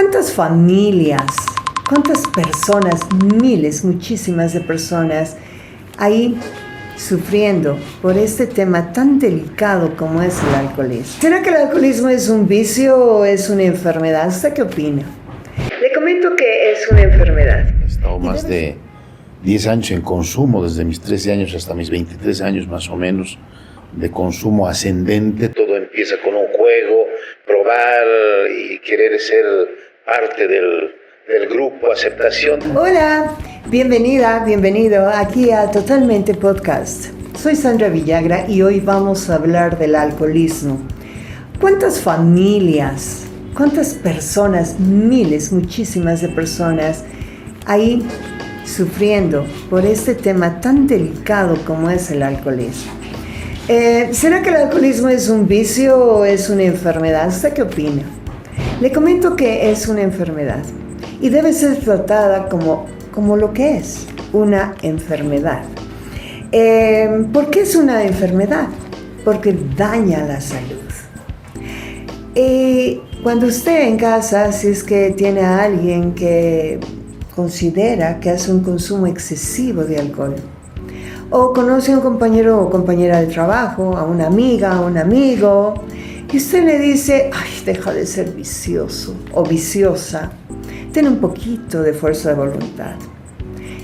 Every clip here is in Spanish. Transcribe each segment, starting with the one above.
¿Cuántas familias, cuántas personas, miles, muchísimas de personas ahí sufriendo por este tema tan delicado como es el alcoholismo? ¿Será que el alcoholismo es un vicio o es una enfermedad? ¿Usted qué opina? Le comento que es una enfermedad. He estado más de 10 años en consumo, desde mis 13 años hasta mis 23 años más o menos, de consumo ascendente. Todo empieza con un juego, probar y querer ser parte del grupo, aceptación. Hola, bienvenida, bienvenido aquí a Totalmente Podcast. Soy Sandra Villagra y hoy vamos a hablar del alcoholismo. ¿Cuántas familias, cuántas personas, miles, muchísimas de personas ahí sufriendo por este tema tan delicado como es el alcoholismo? ¿Será que el alcoholismo es un vicio o es una enfermedad? ¿Usted qué opina? Le comento que es una enfermedad y debe ser tratada como lo que es, una enfermedad. ¿Por qué es una enfermedad? Porque daña la salud. Cuando usted en casa, si es que tiene a alguien que considera que hace un consumo excesivo de alcohol, o conoce a un compañero o compañera de trabajo, a una amiga, a un amigo, y usted le dice, ay, deja de ser vicioso o viciosa, ten un poquito de fuerza de voluntad.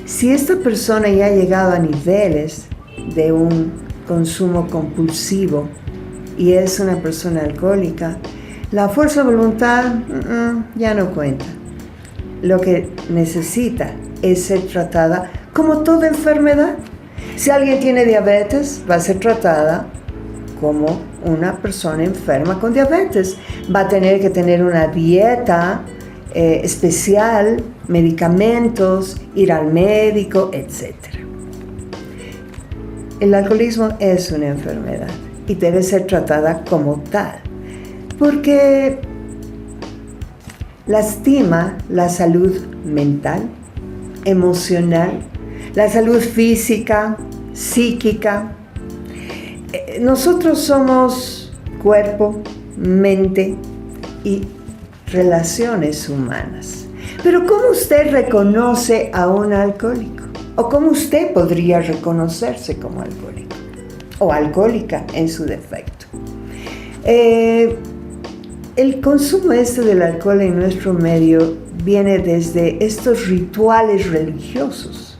Si esta persona ya ha llegado a niveles de un consumo compulsivo y es una persona alcohólica, la fuerza de voluntad ya no cuenta. Lo que necesita es ser tratada como toda enfermedad. Si alguien tiene diabetes, va a ser tratada como una persona enferma con diabetes. Va a tener que tener una dieta especial, medicamentos, ir al médico, etc. El alcoholismo es una enfermedad y debe ser tratada como tal, porque lastima la salud mental, emocional, la salud física, psíquica. Nosotros somos cuerpo, mente y relaciones humanas. Pero ¿cómo usted reconoce a un alcohólico? ¿O cómo usted podría reconocerse como alcohólico? O alcohólica en su defecto. El consumo del alcohol en nuestro medio viene desde estos rituales religiosos.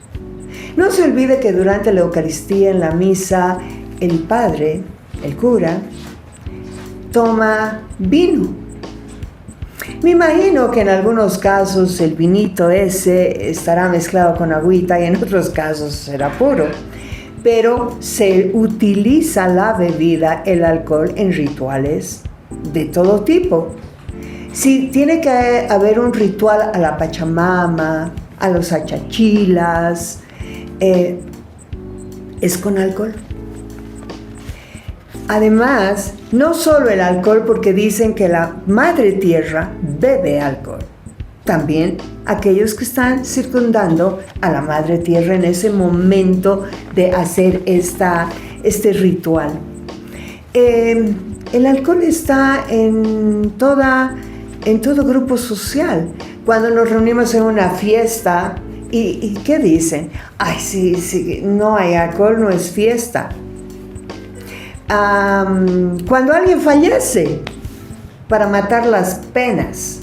No se olvide que durante la Eucaristía, en la misa, el padre, el cura, toma vino. Me imagino que en algunos casos el vinito ese estará mezclado con agüita y en otros casos será puro. Pero se utiliza la bebida, el alcohol, en rituales de todo tipo. Si tiene que haber un ritual a la Pachamama, a los achachilas, es con alcohol. Además, no solo el alcohol, porque dicen que la madre tierra bebe alcohol. También aquellos que están circundando a la madre tierra en ese momento de hacer este ritual. El alcohol está en todo grupo social. Cuando nos reunimos en una fiesta, ¿y qué dicen? Ay, sí, no hay alcohol, no es fiesta. Cuando alguien fallece, para matar las penas,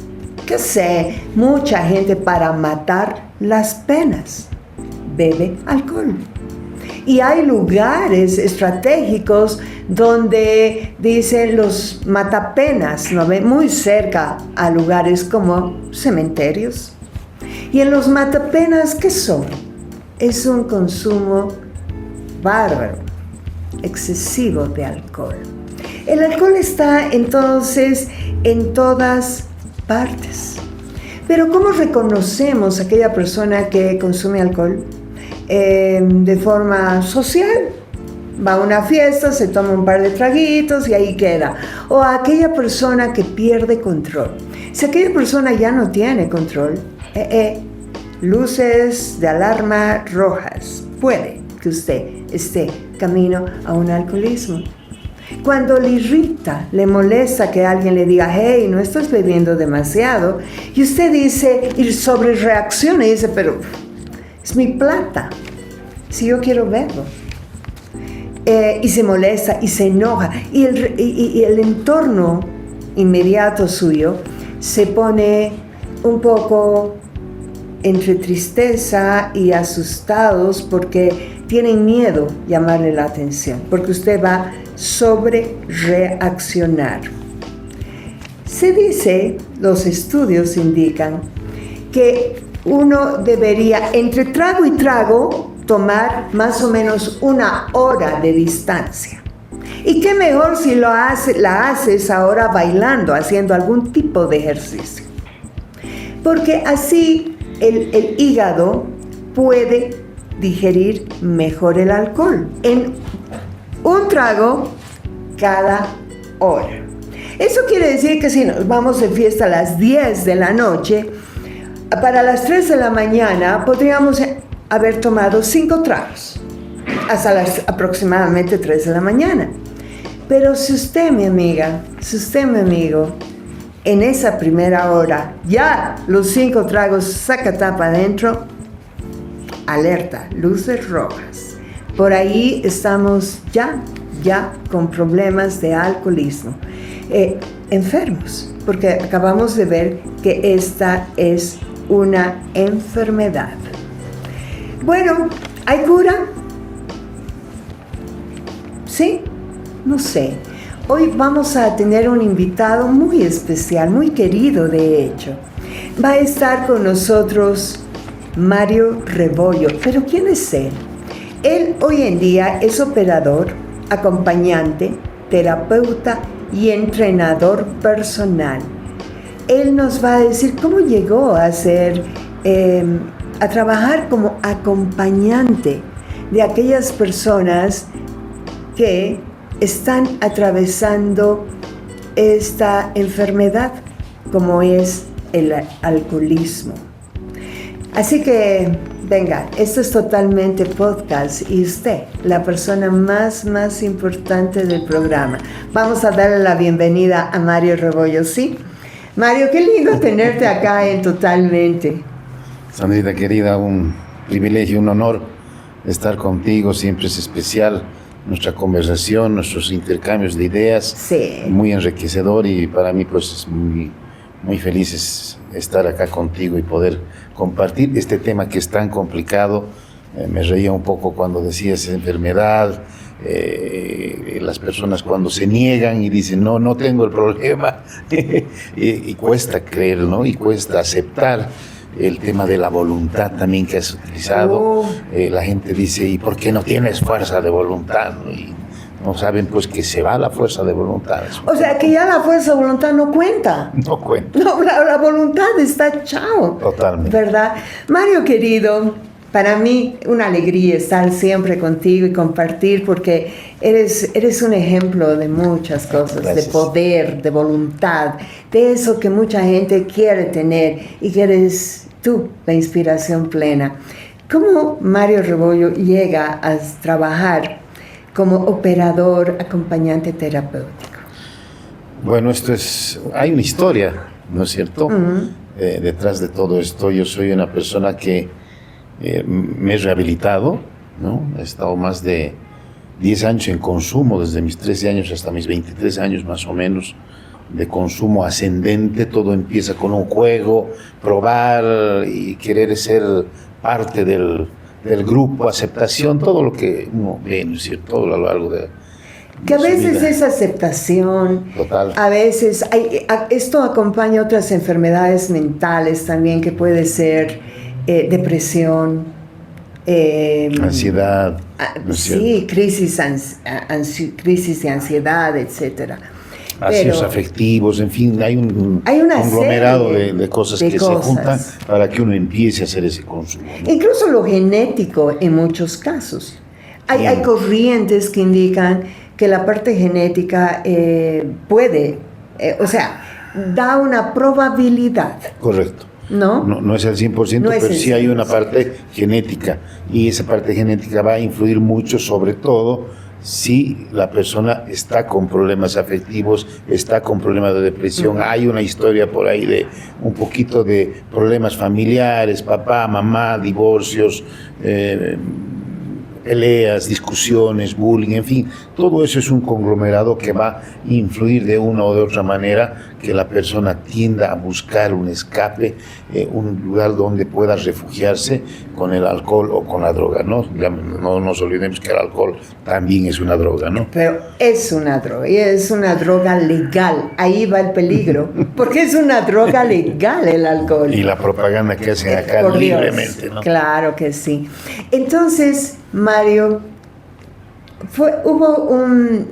¿qué sé? Mucha gente para matar las penas bebe alcohol. Y hay lugares estratégicos donde dicen los matapenas, ¿no ve? Muy cerca a lugares como cementerios. Y en los matapenas, ¿qué son? Es un consumo bárbaro, excesivo de alcohol. El alcohol está entonces en todas partes. Pero ¿cómo reconocemos a aquella persona que consume alcohol? De forma social. Va a una fiesta, se toma un par de traguitos y ahí queda. O a aquella persona que pierde control. Si aquella persona ya no tiene control, luces de alarma rojas. Puede que usted esté camino a un alcoholismo. Cuando le irrita, le molesta que alguien le diga, hey, no estás bebiendo demasiado, y usted dice, y sobre reacciona y dice, pero es mi plata, si yo quiero verlo. Y se molesta y se enoja, y el entorno inmediato suyo se pone un poco entre tristeza y asustados porque tienen miedo llamarle la atención, porque usted va a sobre reaccionar. Se dice, los estudios indican, que uno debería, entre trago y trago, tomar más o menos 1 hora de distancia. Y qué mejor si la haces ahora bailando, haciendo algún tipo de ejercicio. Porque así el hígado puede digerir mejor el alcohol en un trago cada hora. Eso quiere decir que si nos vamos de fiesta a las 10 de la noche, para las 3 de la mañana podríamos haber tomado 5 tragos hasta las aproximadamente 3 de la mañana. Pero si usted, mi amiga, si usted, mi amigo, en esa primera hora ya los 5 tragos saca tapa adentro, alerta, luces rojas. Por ahí estamos ya con problemas de alcoholismo, enfermos, porque acabamos de ver que esta es una enfermedad. Bueno, ¿hay cura? ¿Sí? No sé. Hoy vamos a tener un invitado muy especial, muy querido de hecho. Va a estar con nosotros Mario Rebollo. ¿Pero quién es él? Él hoy en día es operador, acompañante, terapeuta y entrenador personal. Él nos va a decir cómo llegó a trabajar como acompañante de aquellas personas que están atravesando esta enfermedad, como es el alcoholismo. Así que, venga, esto es totalmente podcast y usted, la persona más importante del programa. Vamos a darle la bienvenida a Mario Rebollo, ¿sí? Mario, qué lindo tenerte acá en Totalmente. Sandrita querida, un privilegio, un honor estar contigo, siempre es especial nuestra conversación, nuestros intercambios de ideas, sí. Muy enriquecedor y para mí pues es muy feliz estar acá contigo y poder compartir este tema que es tan complicado. Me reía un poco cuando decías enfermedad, las personas cuando se niegan y dicen no tengo el problema y cuesta creer, ¿no? Y cuesta aceptar el tema de la voluntad también que has utilizado. La gente dice, ¿y por qué no tienes fuerza de voluntad? Y no saben pues que se va la fuerza de voluntad. O sea que ya la fuerza de voluntad no cuenta. No cuenta. No, la voluntad está chao. Totalmente. ¿Verdad? Mario querido, para mí una alegría estar siempre contigo y compartir porque eres un ejemplo de muchas cosas. Gracias. De poder, de voluntad, de eso que mucha gente quiere tener y que eres tú la inspiración plena. ¿Cómo Mario Rebollo llega a trabajar como operador, acompañante terapéutico? Bueno, hay una historia, ¿no es cierto? Uh-huh. Detrás de todo esto, yo soy una persona que me he rehabilitado, ¿no? He estado más de 10 años en consumo, desde mis 13 años hasta mis 23 años más o menos, de consumo ascendente. Todo empieza con un juego, probar y querer ser parte del grupo, aceptación, todo lo que uno ve, ¿no es cierto? Todo a lo largo de que a veces es aceptación. Total. A veces esto acompaña otras enfermedades mentales también, que puede ser depresión, ansiedad, ¿no es sí, crisis de ansiedad, etcétera. Vacíos afectivos, en fin, hay un conglomerado de cosas que se juntan para que uno empiece a hacer ese consumo, ¿no? Incluso lo genético en muchos casos. Hay corrientes que indican que la parte genética puede, da una probabilidad. Correcto. No es al 100%, no, pero sí hay una parte genética, y esa parte genética va a influir mucho, sobre todo si la persona está con problemas afectivos, está con problemas de depresión. Hay una historia por ahí de un poquito de problemas familiares, papá, mamá, divorcios, peleas, discusiones, bullying, en fin, todo eso es un conglomerado que va a influir de una o de otra manera que la persona tienda a buscar un escape, un lugar donde pueda refugiarse con el alcohol o con la droga, ¿no? No nos olvidemos que el alcohol también es una droga, ¿no? Pero es una droga, y es una droga legal, ahí va el peligro, porque es una droga legal el alcohol. Y la propaganda que hacen acá Por Dios, libremente, ¿no? Claro que sí. Entonces, Mario,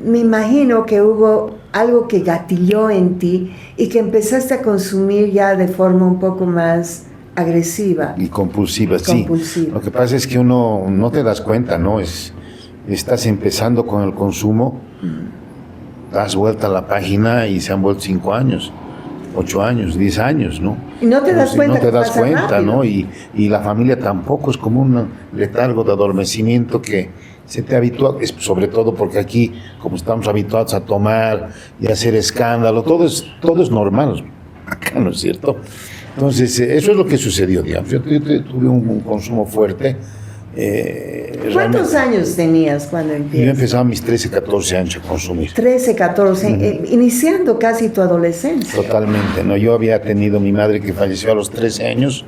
me imagino que hubo algo que gatilló en ti y que empezaste a consumir ya de forma un poco más agresiva. Y compulsiva, sí. Lo que pasa es que uno no te das cuenta, ¿no? Estás empezando con el consumo, das vuelta a la página y se han vuelto 5 años, 8 años, 10 años, ¿no? Y no te das cuenta. No te das cuenta, rápido, ¿no? Y la familia tampoco, es como un letargo de adormecimiento que se te habitúa, sobre todo porque aquí, como estamos habituados a tomar y a hacer escándalo, todo es normal acá, ¿no es cierto? Entonces, eso es lo que sucedió, digamos. Yo tuve un consumo fuerte. ¿Cuántos años tenías cuando empezaste? Yo empezaba a mis 13, 14 años a consumir. 13, 14, iniciando casi tu adolescencia. Totalmente, ¿no? Yo había tenido mi madre que falleció a los 13 años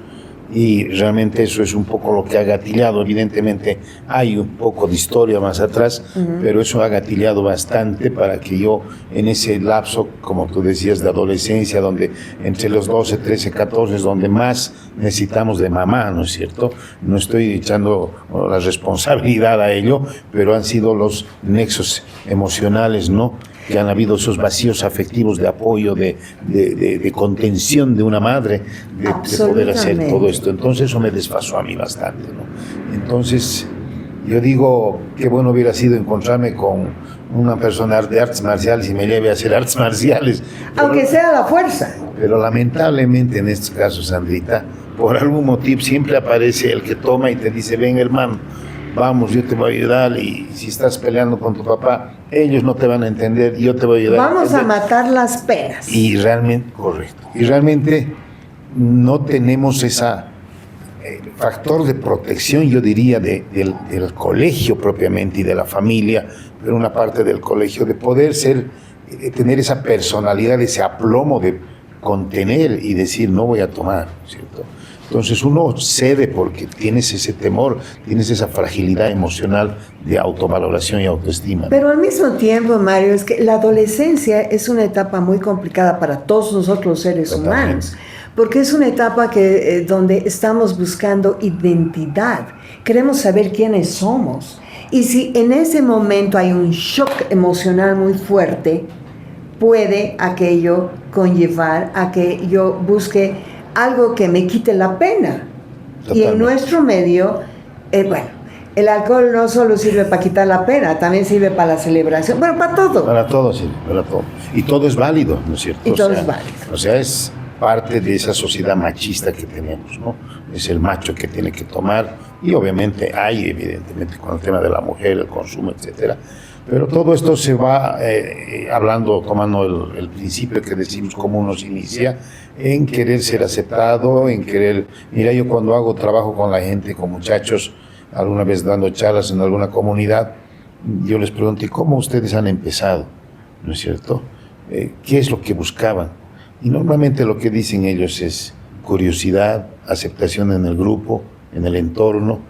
y realmente eso es un poco lo que ha gatillado. Evidentemente hay un poco de historia más atrás, pero eso ha gatillado bastante para que yo en ese lapso, como tú decías, de adolescencia, donde entre los 12, 13, 14 es donde más necesitamos de mamá, ¿no es cierto? No estoy echando la responsabilidad a ello, pero han sido los nexos emocionales, ¿no?, que han habido esos vacíos afectivos de apoyo, de contención de una madre, de poder hacer todo esto. Entonces eso me desfasó a mí bastante, ¿no? Entonces yo digo, qué bueno hubiera sido encontrarme con una persona de artes marciales y me lleve a hacer artes marciales. Aunque sea a la fuerza. Pero lamentablemente en estos casos, Sandrita, por algún motivo siempre aparece el que toma y te dice, ven hermano, vamos, yo te voy a ayudar, y si estás peleando con tu papá, ellos no te van a entender, yo te voy a ayudar. Vamos a matar las penas. Y realmente, correcto, y realmente no tenemos ese factor de protección, yo diría, del colegio propiamente y de la familia, pero una parte del colegio, de poder tener esa personalidad, ese aplomo de contener y decir, no voy a tomar, ¿cierto? Entonces uno cede porque tienes ese temor, tienes esa fragilidad emocional de autovaloración y autoestima. Pero al mismo tiempo, Mario, es que la adolescencia es una etapa muy complicada para todos nosotros los seres humanos, porque es una etapa donde estamos buscando identidad, queremos saber quiénes somos. Y si en ese momento hay un shock emocional muy fuerte, puede aquello conllevar a que yo busque algo que me quite la pena. Totalmente. Y en nuestro medio, el alcohol no solo sirve para quitar la pena, también sirve para la celebración, bueno, para todo. Para todo sirve, para todo. Y todo es válido, ¿no es cierto? Y todo es válido. O sea, es parte de esa sociedad machista que tenemos, ¿no? Es el macho que tiene que tomar, y obviamente hay, evidentemente, con el tema de la mujer, el consumo, etcétera. Pero todo esto se va tomando el principio que decimos, cómo uno se inicia, en querer ser aceptado, en querer... Mira, yo cuando hago trabajo con la gente, con muchachos, alguna vez dando charlas en alguna comunidad, yo les pregunto, ¿y cómo ustedes han empezado? ¿No es cierto? ¿Qué es lo que buscaban? Y normalmente lo que dicen ellos es curiosidad, aceptación en el grupo, en el entorno,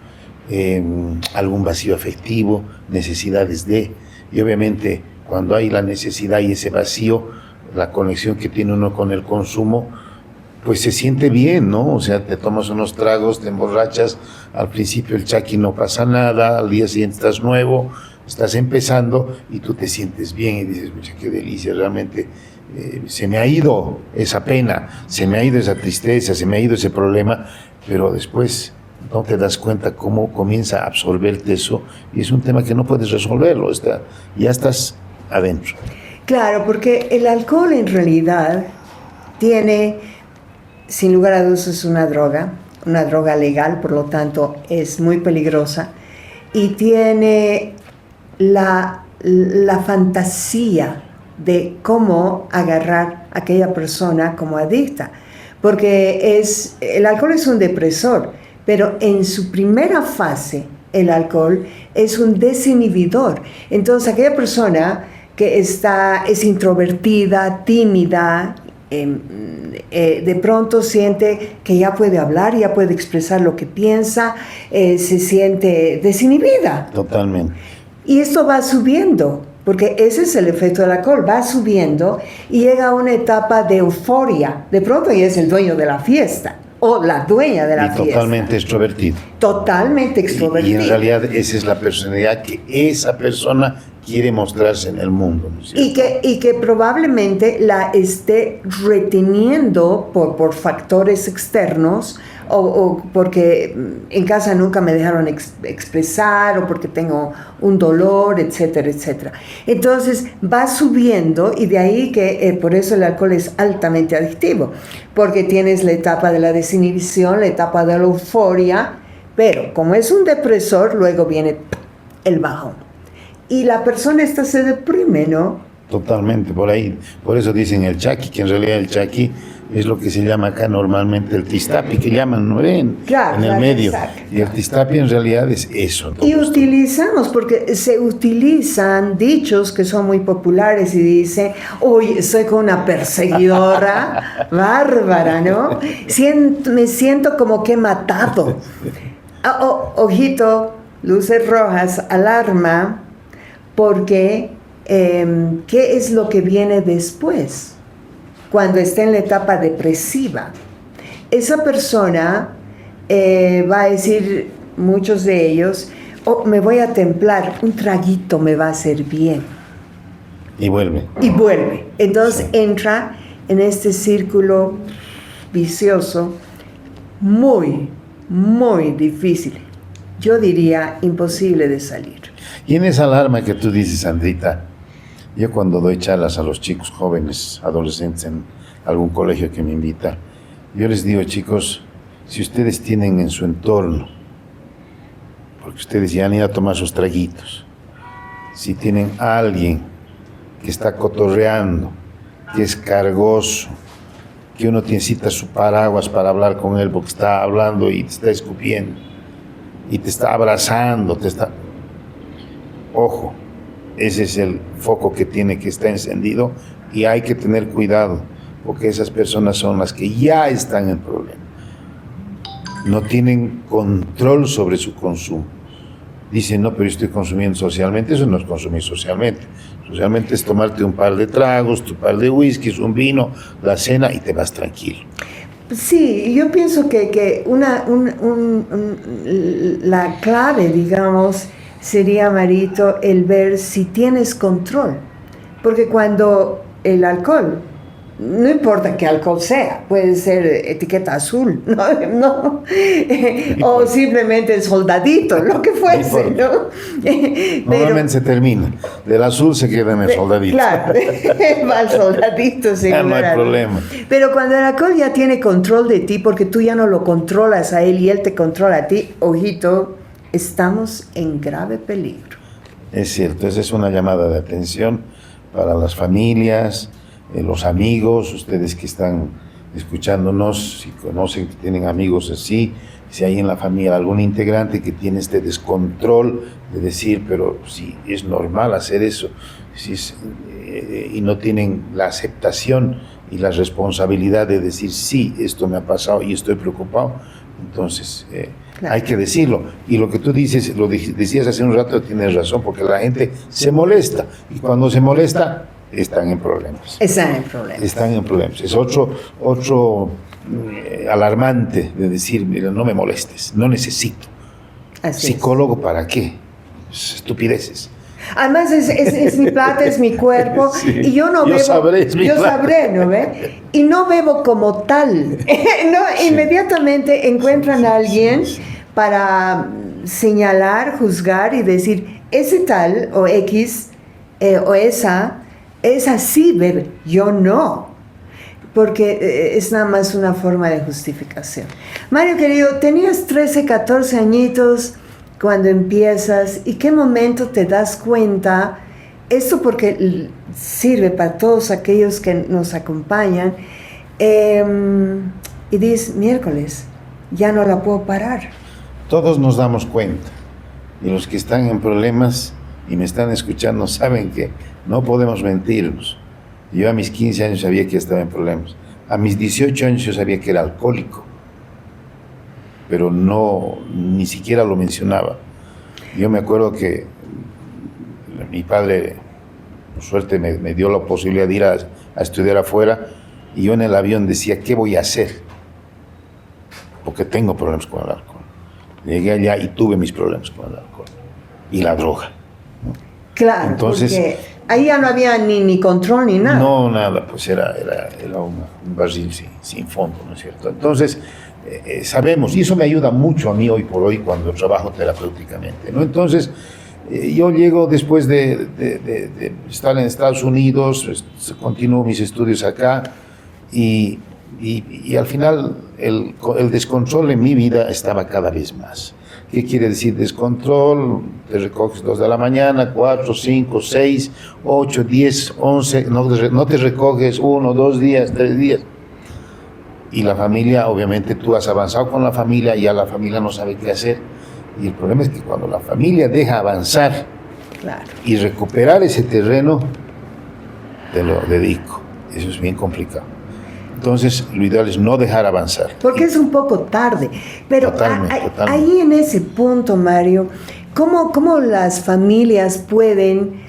algún vacío afectivo, necesidades de... Y obviamente cuando hay la necesidad y ese vacío, la conexión que tiene uno con el consumo, pues se siente bien, ¿no? O sea, te tomas unos tragos, te emborrachas, al principio el chaki no pasa nada, al día siguiente estás nuevo, estás empezando y tú te sientes bien y dices, mucha qué delicia, realmente se me ha ido esa pena, se me ha ido esa tristeza, se me ha ido ese problema, pero después no te das cuenta cómo comienza a absorberte eso, y es un tema que no puedes resolverlo, ya estás adentro. Claro, porque el alcohol en realidad tiene, sin lugar a dudas, es una droga legal, por lo tanto es muy peligrosa, y tiene la fantasía de cómo agarrar a aquella persona como adicta. Porque el alcohol es un depresor, pero en su primera fase el alcohol es un desinhibidor. Entonces aquella persona que es introvertida, tímida, de pronto siente que ya puede hablar, ya puede expresar lo que piensa, se siente desinhibida. Totalmente. Y esto va subiendo, porque ese es el efecto del alcohol, va subiendo y llega a una etapa de euforia. De pronto ya es el dueño de la fiesta o la dueña de la fiesta. Totalmente extrovertido. Totalmente extrovertido. Y en realidad esa es la personalidad que esa persona quiere mostrarse en el mundo, ¿no es cierto? Y que probablemente la esté reteniendo por factores externos o porque en casa nunca me dejaron expresar o porque tengo un dolor, etcétera, etcétera. Entonces va subiendo y de ahí que por eso el alcohol es altamente adictivo, porque tienes la etapa de la desinhibición, la etapa de la euforia, pero como es un depresor, luego viene el bajón. Y la persona esta se deprime, ¿no? Totalmente, por ahí. Por eso dicen el chaki, que en realidad el chaki es lo que se llama acá normalmente el tistapi, que llaman, ¿no ven? Claro, en el medio. Exacto. Y el tistapi en realidad es eso. Y utilizamos, porque se utilizan dichos que son muy populares y dice, uy, soy con una perseguidora bárbara, ¿no? Me siento como que he matado. Ojito, luces rojas, alarma, porque ¿qué es lo que viene después? Cuando está en la etapa depresiva. Esa persona va a decir, muchos de ellos, me voy a templar, un traguito me va a hacer bien. Y vuelve. Y vuelve. Entonces entra en este círculo vicioso muy, muy difícil. Yo diría imposible de salir. Y en esa alarma que tú dices, Sandrita, yo cuando doy charlas a los chicos jóvenes, adolescentes en algún colegio que me invita, yo les digo, chicos, si ustedes tienen en su entorno, porque ustedes ya han ido a tomar sus traguitos, si tienen a alguien que está cotorreando, que es cargoso, que uno necesita su paraguas para hablar con él porque está hablando y te está escupiendo, y te está abrazando, Ojo, ese es el foco que tiene que estar encendido y hay que tener cuidado, porque esas personas son las que ya están en problema. No tienen control sobre su consumo. Dicen, no, pero yo estoy consumiendo socialmente. Eso no es consumir socialmente. Socialmente es tomarte un par de tragos, tu par de whiskies, un vino, la cena y te vas tranquilo. Sí, yo pienso que la clave, digamos, sería, Marito, el ver si tienes control. Porque cuando el alcohol, no importa qué alcohol sea, puede ser etiqueta azul, ¿no? O simplemente el soldadito, lo que fuese, ¿no? Normalmente se termina. Del azul se queda en el soldadito. Claro, va el soldadito, seguro. No hay problema. Pero cuando el alcohol ya tiene control de ti, porque tú ya no lo controlas a él y él te controla a ti, ojito, estamos en grave peligro. Es cierto, esa es una llamada de atención para las familias, los amigos, ustedes que están escuchándonos, si conocen que tienen amigos así, si hay en la familia algún integrante que tiene este descontrol de decir, pero si es normal hacer eso, y no tienen la aceptación y la responsabilidad de decir, sí, esto me ha pasado y estoy preocupado, entonces claro, hay que decirlo. Y lo que tú dices, decías hace un rato, tienes razón, porque la gente se molesta, y cuando se molesta, están en problemas. Están en problemas. Están en problemas. Es otro alarmante de decir, mira, no me molestes, no necesito. Así ¿Psicólogo es. ¿Para qué? Estupideces. Además es mi plata, es mi cuerpo, sí. Y yo no bebo. Yo sabré, ¿no ve? Y no bebo como tal. No, sí. Inmediatamente encuentran a alguien para señalar, juzgar y decir, ese tal o X o esa sí bebe, yo no. Porque es nada más una forma de justificación. Mario querido, tenías 13, 14 añitos cuando empiezas y qué momento te das cuenta, esto porque sirve para todos aquellos que nos acompañan, y dices, miércoles, ya no la puedo parar. Todos nos damos cuenta, y los que están en problemas y me están escuchando saben que no podemos mentirnos. Yo a mis 15 años sabía que estaba en problemas. A mis 18 años yo sabía que era alcohólico, pero no, ni siquiera lo mencionaba. Yo me acuerdo que mi padre, por suerte, me dio la posibilidad de ir a estudiar afuera, y yo en el avión decía, ¿qué voy a hacer? Porque tengo problemas con el alcohol. Llegué allá y tuve mis problemas con el alcohol y la droga, ¿no? Claro, entonces, porque ahí ya no había ni control ni nada. No, nada, pues era un barril sin fondo, ¿no es cierto? Entonces, sabemos, y eso me ayuda mucho a mí hoy por hoy cuando trabajo terapéuticamente, ¿no? Entonces, yo llego después de estar en Estados Unidos, continúo mis estudios acá, y al final el descontrol en mi vida estaba cada vez más. ¿Qué quiere decir descontrol? Te recoges 2 de la mañana, 4, 5, 6, 8, 10, 11, no te recoges 1, 2 días, 3 días. Y la familia, obviamente tú has avanzado con la familia, ya la familia no sabe qué hacer. Y el problema es que cuando la familia deja avanzar, claro, y recuperar ese terreno, te lo dedico. Eso es bien complicado. Entonces, lo ideal es no dejar avanzar. Porque es un poco tarde. Pero totalmente. Ahí en ese punto, Mario, ¿cómo las familias pueden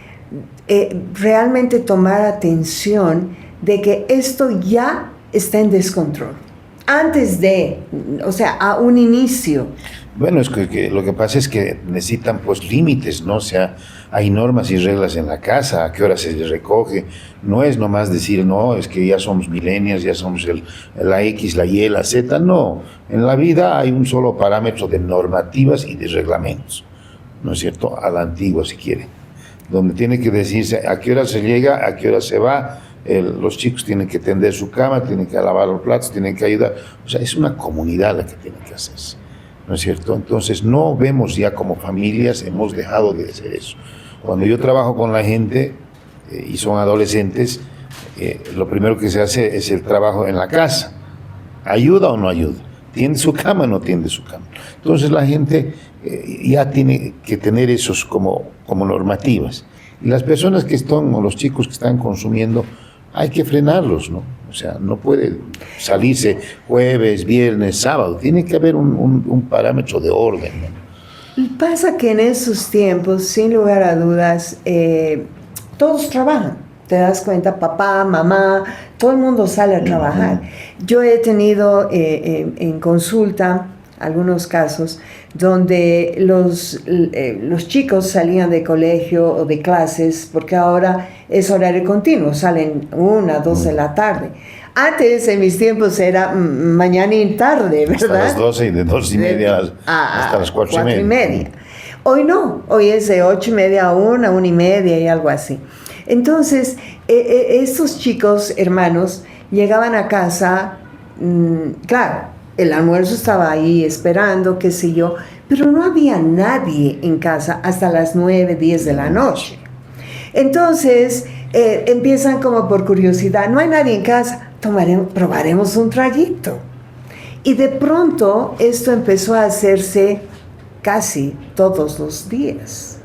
realmente tomar atención de que esto ya está en descontrol? Antes de, o sea, a un inicio. Bueno, es que lo que pasa es que necesitan pues límites, ¿no? O sea, hay normas y reglas en la casa, a qué hora se les recoge. No es nomás decir, no, es que ya somos millennials, ya somos la X, la Y, la Z. No, en la vida hay un solo parámetro de normativas y de reglamentos, ¿no es cierto? A la antigua, si quiere, donde tiene que decirse a qué hora se llega, a qué hora se va. Los chicos tienen que tender su cama, tienen que lavar los platos, tienen que ayudar. O sea, es una comunidad la que tiene que hacerse, ¿no es cierto? Entonces, no vemos ya como familias, hemos dejado de hacer eso. Cuando yo trabajo con la gente y son adolescentes, lo primero que se hace es el trabajo en la casa. ¿Ayuda o no ayuda? ¿Tiende su cama o no tiende su cama? Entonces, la gente ya tiene que tener esos como normativas. Y las personas que están, o los chicos que están consumiendo, hay que frenarlos, ¿no? O sea, no puede salirse jueves, viernes, sábado. Tiene que haber un parámetro de orden, ¿no? Pasa que en esos tiempos, sin lugar a dudas, todos trabajan. Te das cuenta, papá, mamá, todo el mundo sale a trabajar. Yo he tenido en consulta algunos casos donde los chicos salían de colegio o de clases, porque ahora es horario continuo, salen 1, 2 de la tarde. Antes, en mis tiempos, era mañana y tarde, ¿verdad? Hasta las 12 y de 2:30 hasta las 4:30. Hoy no, hoy es de 8:30 a 1:30 y algo así. Entonces, estos chicos, hermanos, llegaban a casa, claro, el almuerzo estaba ahí esperando, qué sé yo, pero no había nadie en casa hasta las 9, 10 de la noche. Entonces, empiezan como por curiosidad, no hay nadie en casa, probaremos un traguito. Y de pronto esto empezó a hacerse casi todos los días.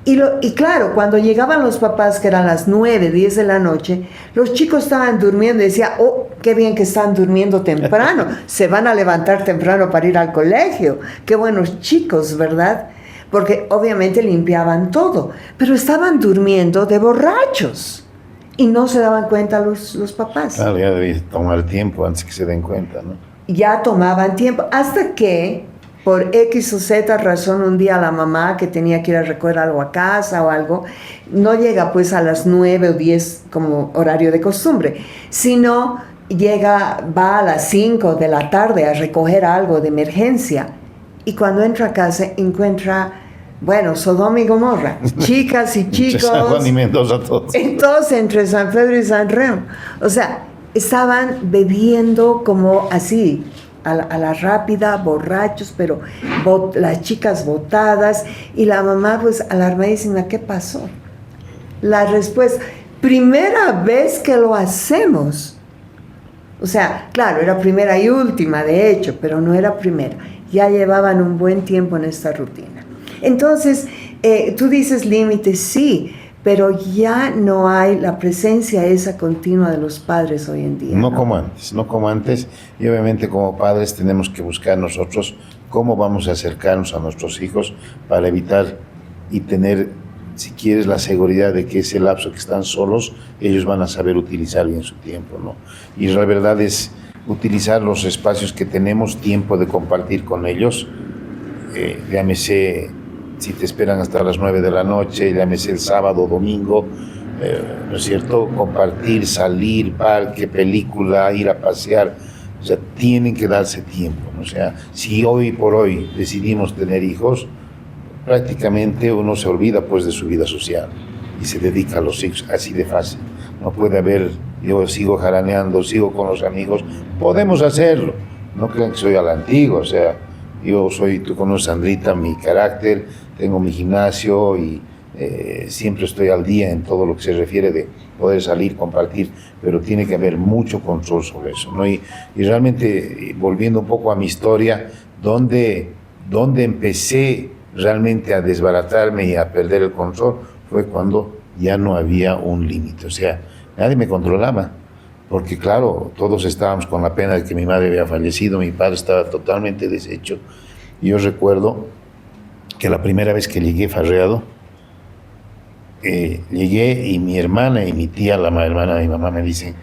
Y claro, cuando llegaban los papás, que eran las 9, 10 de la noche, los chicos estaban durmiendo y decían, oh, qué bien que están durmiendo temprano, se van a levantar temprano para ir al colegio, qué buenos chicos, ¿verdad? Porque obviamente limpiaban todo, pero estaban durmiendo de borrachos y no se daban cuenta los papás. Claro, ya debía tomar tiempo antes que se den cuenta, ¿no? Ya tomaban tiempo, hasta que por X o Z razón, un día la mamá que tenía que ir a recoger algo a casa o algo, no llega pues a las 9 o 10 como horario de costumbre, sino va a las 5 de la tarde a recoger algo de emergencia. Y cuando entra a casa encuentra, bueno, Sodoma y Gomorra, chicas y chicos. San Juan y Mendoza todos. Entonces, entre San Pedro y San Remo. O sea, estaban bebiendo como así, a la rápida, borrachos, pero las chicas botadas, y la mamá pues alarmadísima, ¿qué pasó? La respuesta, primera vez que lo hacemos. O sea, claro, era primera y última, de hecho, pero no era primera. Ya llevaban un buen tiempo en esta rutina. Entonces, tú dices límites, sí, pero ya no hay la presencia esa continua de los padres hoy en día. No como antes, y obviamente como padres tenemos que buscar nosotros cómo vamos a acercarnos a nuestros hijos para evitar y tener, si quieres, la seguridad de que ese lapso que están solos, ellos van a saber utilizar bien su tiempo, ¿no? Y la verdad es utilizar los espacios que tenemos, tiempo de compartir con ellos, llámese, si te esperan hasta las 9 de la noche, llámese el sábado, domingo, ¿no es cierto? Compartir, salir, parque, película, ir a pasear, o sea, tienen que darse tiempo, ¿no? O sea, si hoy por hoy decidimos tener hijos, prácticamente uno se olvida pues de su vida social y se dedica a los hijos, así de fácil. No puede haber, yo sigo jaraneando, sigo con los amigos, podemos hacerlo, no crean que soy a la antigua, o sea, tú conoces a Sandrita, mi carácter, tengo mi gimnasio y siempre estoy al día en todo lo que se refiere de poder salir, compartir, pero tiene que haber mucho control sobre eso, ¿no? Y realmente, volviendo un poco a mi historia, donde empecé realmente a desbaratarme y a perder el control, fue cuando ya no había un límite, o sea, nadie me controlaba. Porque claro, todos estábamos con la pena de que mi madre había fallecido, mi padre estaba totalmente deshecho. Y yo recuerdo que la primera vez que llegué farreado, llegué y mi hermana y mi tía, la hermana de mi mamá, me dicen,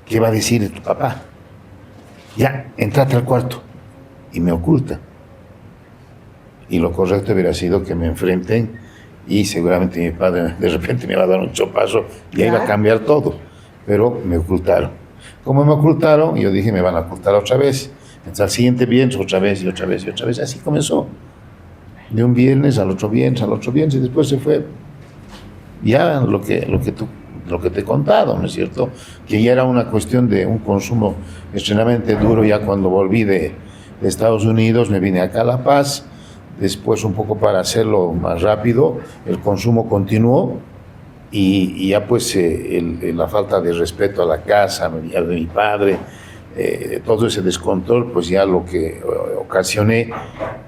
¿qué va a decir de tu papá? Ya, entrate al cuarto. Y me oculta. Y lo correcto hubiera sido que me enfrenten y seguramente mi padre de repente me va a dar un chopazo y ahí va a cambiar todo. Pero me ocultaron. Como me ocultaron, yo dije, me van a ocultar otra vez. Entonces, al siguiente viernes, otra vez, y otra vez, y otra vez. Así comenzó. De un viernes al otro viernes, y después se fue. Ya lo que te he contado, ¿no es cierto? Que ya era una cuestión de un consumo extremadamente duro. Ya cuando volví de Estados Unidos, me vine acá a La Paz. Después, un poco para hacerlo más rápido, el consumo continuó. Y ya pues la falta de respeto a la casa de mi padre, todo ese descontrol, pues ya lo que ocasioné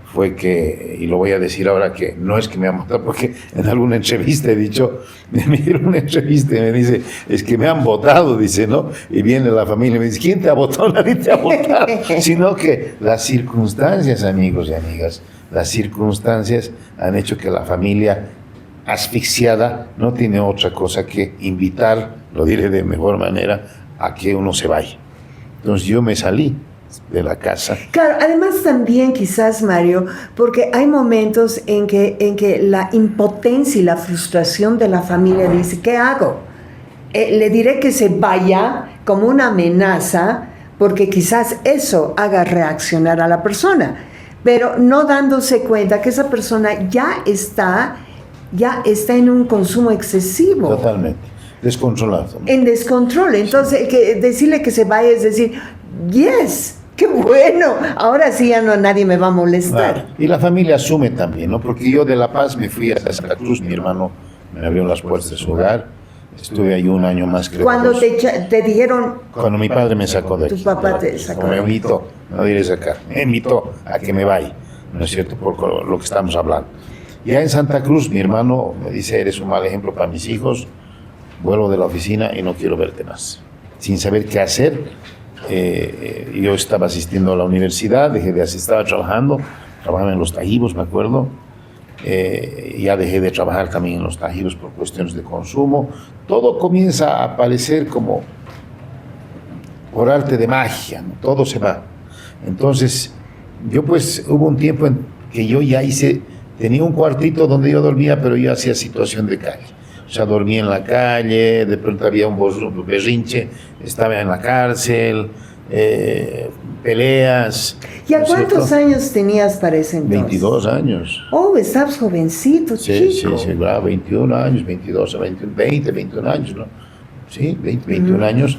fue que, y lo voy a decir ahora, que no es que me han votado, porque en alguna entrevista he dicho, me dieron una entrevista y me dice, es que me han votado, dice, ¿no? Y viene la familia y me dice, ¿quién te ha votado? Nadie te ha votado, sino que las circunstancias, amigos y amigas, las circunstancias han hecho que la familia asfixiada no tiene otra cosa que invitar, lo diré de mejor manera, a que uno se vaya. Entonces yo me salí de la casa. Claro, además también quizás, Mario, porque hay momentos en que la impotencia y la frustración de la familia dice, ¿qué hago? Le diré que se vaya como una amenaza, porque quizás eso haga reaccionar a la persona, pero no dándose cuenta que esa persona ya está en un consumo excesivo. Totalmente, descontrolado. En descontrol. Entonces, decirle que se vaya es decir, yes, qué bueno, ahora sí ya nadie me va a molestar. Claro. Y la familia asume también, ¿no? Porque yo de La Paz me fui a Santa Cruz, mi hermano me abrió las puertas de su hogar, estuve ahí un año más, creo. Cuando te dijeron... Cuando mi padre me sacó de aquí. Tu papá te sacó. Me invitó, no diré sacar, me invitó a que me vaya, ¿no es cierto? Por lo que estamos hablando. Ya en Santa Cruz, mi hermano me dice, eres un mal ejemplo para mis hijos, vuelvo de la oficina y no quiero verte más. Sin saber qué hacer, yo estaba asistiendo a la universidad, estaba trabajando en los Tajivos, me acuerdo, ya dejé de trabajar también en los Tajivos por cuestiones de consumo. Todo comienza a aparecer como por arte de magia, ¿no? Todo se va. Entonces, yo pues hubo un tiempo en que yo ya tenía un cuartito donde yo dormía, pero yo hacía situación de calle. O sea, dormía en la calle, de pronto había un berrinche, estaba en la cárcel, peleas. ¿Y a cuántos años tenías para ese entonces? 22 años. Oh, estabas jovencito, chico. Sí, claro, 21 años, 22, 20, 21 años, ¿no? Sí, 20, 21 años.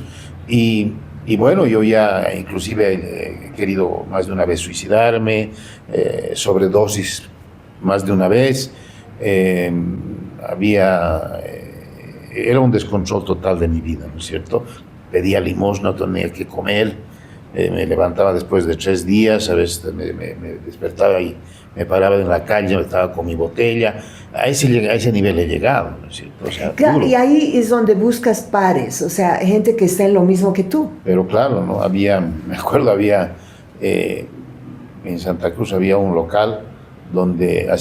Y Y bueno, yo ya inclusive he querido más de una vez suicidarme, sobredosis más de una vez. Era un descontrol total de mi vida, ¿no es cierto? Pedía limosna, no tenía que comer, me levantaba después de 3 días, a veces me despertaba y me paraba en la calle, estaba con mi botella. A ese nivel he llegado, ¿no es cierto? O sea, claro, y ahí es donde buscas pares, o sea, gente que está en lo mismo que tú. Pero claro, ¿no? Me acuerdo, en Santa Cruz había un local donde era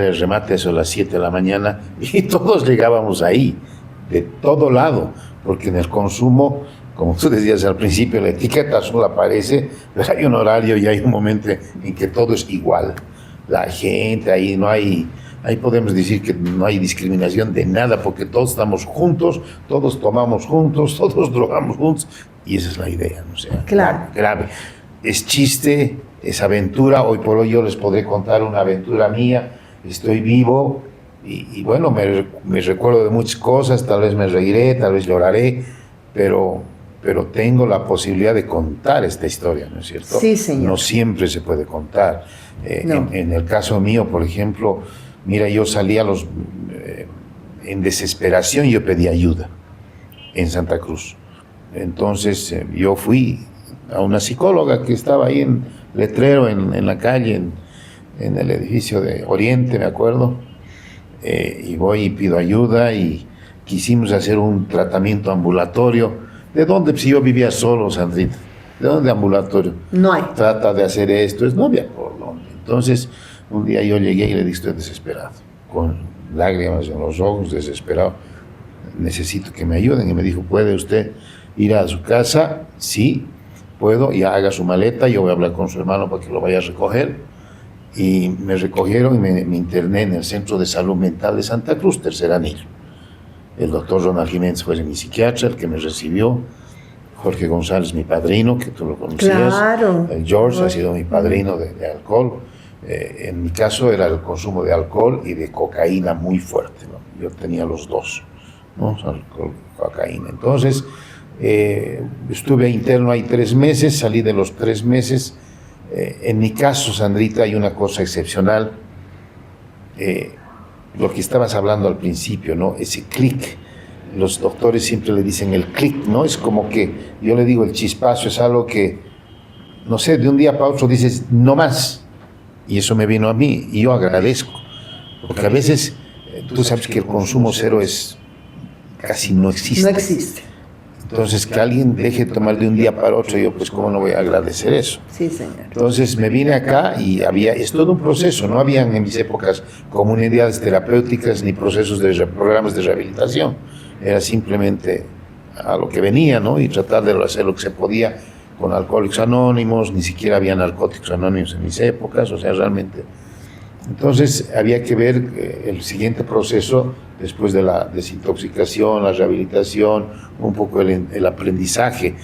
el remate eso a las 7 de la mañana y todos llegábamos ahí, de todo lado, porque en el consumo, como tú decías al principio, la etiqueta azul aparece, pero hay un horario y hay un momento en que todo es igual. La gente, ahí podemos decir que no hay discriminación de nada, porque todos estamos juntos, todos tomamos juntos, todos drogamos juntos, y esa es la idea, ¿no? O sea, claro. Grave. Es chiste, es aventura. Hoy por hoy yo les podré contar una aventura mía, estoy vivo, y bueno, me recuerdo de muchas cosas, tal vez me reiré, tal vez lloraré, pero tengo la posibilidad de contar esta historia, ¿no es cierto? Sí, señor. No siempre se puede contar. No. En el caso mío, por ejemplo, mira, yo salía en desesperación, yo pedí ayuda en Santa Cruz. Entonces yo fui a una psicóloga que estaba ahí en letrero, en la calle, en el edificio de Oriente, me acuerdo, y voy y pido ayuda y quisimos hacer un tratamiento ambulatorio. ¿De dónde? Si yo vivía solo, Sandrita. ¿De dónde ambulatorio? No hay. Trata de hacer esto, no había por dónde. Entonces, un día yo llegué y le dije, estoy desesperado, con lágrimas en los ojos, desesperado, necesito que me ayuden. Y me dijo, ¿puede usted ir a su casa? Sí, puedo, y haga su maleta, yo voy a hablar con su hermano para que lo vaya a recoger. Y me recogieron y me interné en el Centro de Salud Mental de Santa Cruz, tercer anillo. El doctor Ronald Jiménez fue mi psiquiatra, el que me recibió. Jorge González, mi padrino, que tú lo conocías. Claro. El George ha sido mi padrino de alcohol. En mi caso era el consumo de alcohol y de cocaína muy fuerte, ¿no? Yo tenía los dos, ¿no? Alcohol, cocaína. Entonces, estuve interno ahí 3 meses, salí de los 3 meses. En mi caso, Sandrita, hay una cosa excepcional. Lo que estabas hablando al principio, ¿no? Ese clic. Los doctores siempre le dicen el clic, ¿no? Es como que, yo le digo, el chispazo es algo que, no sé, de un día para otro dices, no más. Y eso me vino a mí, y yo agradezco. Porque a veces, tú sabes que el consumo cero casi no existe. No existe. Entonces, que alguien deje de tomar de un día para otro, yo pues, ¿cómo no voy a agradecer eso? Sí, señor. Entonces, me vine acá y es todo un proceso. No habían en mis épocas comunidades terapéuticas ni procesos programas de rehabilitación. Era simplemente a lo que venía, ¿no? Y tratar de hacer lo que se podía con Alcohólicos Anónimos. Ni siquiera había Narcóticos Anónimos en mis épocas, o sea, realmente. Entonces había que ver el siguiente proceso después de la desintoxicación, la rehabilitación, un poco el aprendizaje.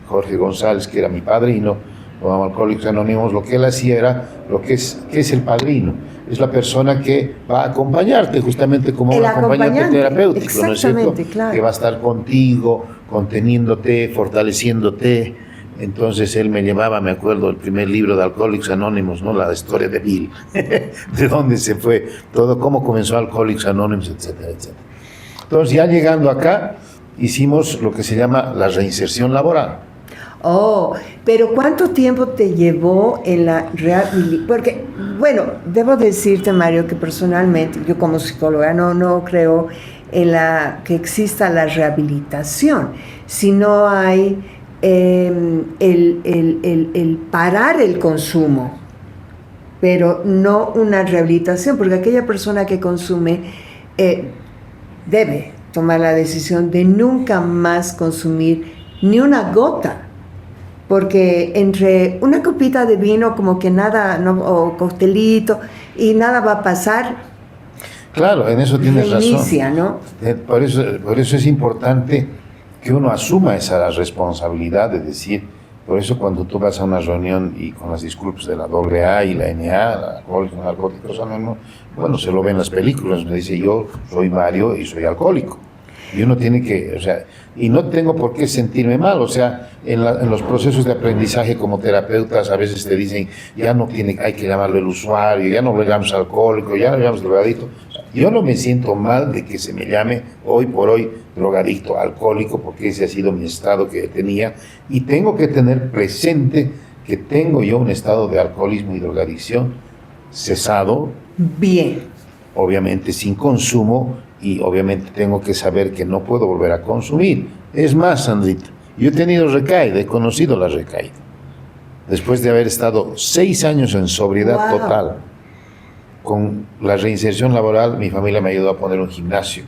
Jorge González, que era mi padrino, con Alcohólicos Anónimos, lo que él hacía era ¿qué es el padrino? Es la persona que va a acompañarte, justamente como un acompañante terapéutico, ¿no es cierto? Claro. Que va a estar contigo, conteniéndote, fortaleciéndote. Entonces él me llevaba, me acuerdo, el primer libro de Alcohólicos Anónimos, ¿no? La historia de Bill, de dónde se fue todo, cómo comenzó Alcohólicos Anónimos, etcétera, etcétera. Entonces ya llegando acá, hicimos lo que se llama la reinserción laboral. Oh, pero ¿cuánto tiempo te llevó en la rehabilitación? Porque, bueno, debo decirte, Mario, que personalmente, yo como psicóloga no creo en que exista la rehabilitación, si no hay el parar el consumo, pero no una rehabilitación, porque aquella persona que consume debe tomar la decisión de nunca más consumir ni una gota. Porque entre una copita de vino como que nada, no, o coctelito, y nada va a pasar. Claro, en eso tienes reinicia, razón. ¿No? Por eso es importante que uno asuma esa responsabilidad de decir, por eso cuando tú vas a una reunión y con las disculpas de la AA y la NA, la Narcóticos Anónimos, bueno, se lo ven en las películas, me dice, yo soy Mario y soy alcohólico. Y uno tiene que, o sea, y no tengo por qué sentirme mal, o sea, en los procesos de aprendizaje como terapeutas a veces te dicen, ya no tiene, hay que llamarlo el usuario, ya no lo llamamos alcohólico, ya no lo llamamos drogadicto. Yo no me siento mal de que se me llame hoy por hoy drogadicto, alcohólico, porque ese ha sido mi estado que tenía, y tengo que tener presente que tengo yo un estado de alcoholismo y drogadicción cesado. Bien. Obviamente sin consumo, y obviamente tengo que saber que no puedo volver a consumir. Es más, Sandrita, yo he tenido recaída, he conocido la recaída. Después de haber estado 6 años en sobriedad total, con la reinserción laboral, mi familia me ayudó a poner un gimnasio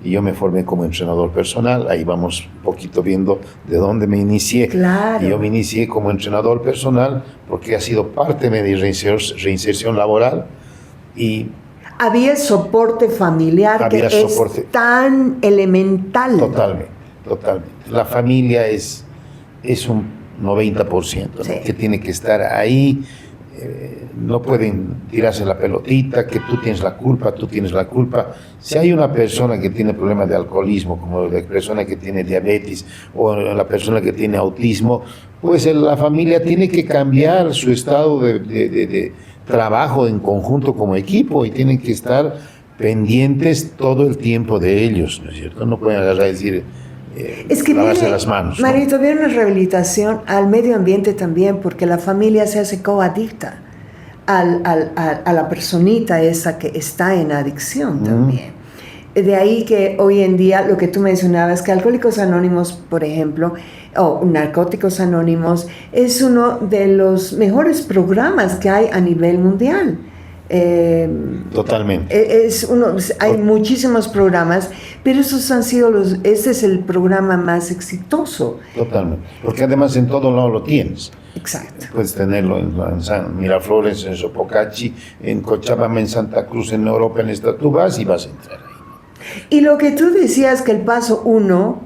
y yo me formé como entrenador personal. Ahí vamos un poquito viendo de dónde me inicié. Claro. Y yo me inicié como entrenador personal porque ha sido parte de mi reinserción laboral. Y había soporte familiar, que es tan elemental. Totalmente. La familia es un 90%, ¿no? Sí. Que tiene que estar ahí. No pueden tirarse la pelotita, que tú tienes la culpa. Si hay una persona que tiene problemas de alcoholismo, como la persona que tiene diabetes o la persona que tiene autismo, pues la familia tiene que cambiar su estado de trabajo en conjunto como equipo, y tienen que estar pendientes todo el tiempo de ellos, ¿no es cierto? No pueden agarrar y decir, es que lavarse las manos, ¿no? Marito, viene una rehabilitación al medio ambiente también, porque la familia se hace coadicta a la personita esa que está en adicción también. De ahí que hoy en día, lo que tú mencionabas, que Alcohólicos Anónimos, por ejemplo, o Narcóticos Anónimos, es uno de los mejores programas que hay a nivel mundial. Totalmente. Hay muchísimos programas, pero ese es el programa más exitoso. Totalmente. Porque además en todo lado lo tienes. Exacto. Puedes tenerlo en San Miraflores, en Sopocachi, en Cochabamba, en Santa Cruz, en Europa, en esta. Tú vas y vas a entrar ahí. Y lo que tú decías que el paso uno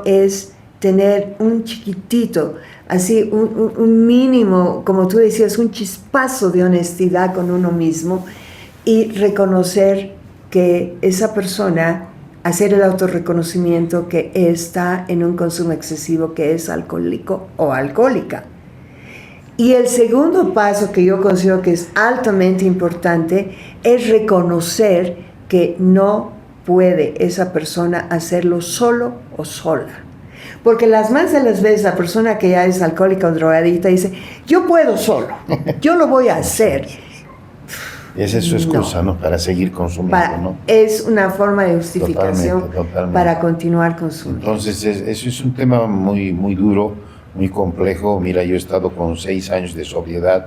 es tener un chiquitito, así un mínimo, como tú decías, un chispazo de honestidad con uno mismo, y reconocer que esa persona, hacer el autorreconocimiento que está en un consumo excesivo, que es alcohólico o alcohólica. Y el segundo paso, que yo considero que es altamente importante, es reconocer que no puede esa persona hacerlo solo o sola. Porque las más de las veces la persona que ya es alcohólica o drogadicta dice, yo puedo solo, yo lo voy a hacer. Esa es su excusa, ¿no? Para seguir consumiendo, ¿no? Es una forma de justificación totalmente. Para continuar consumiendo. Entonces, eso es un tema muy, muy duro, muy complejo. Mira, yo he estado con 6 años de sobriedad.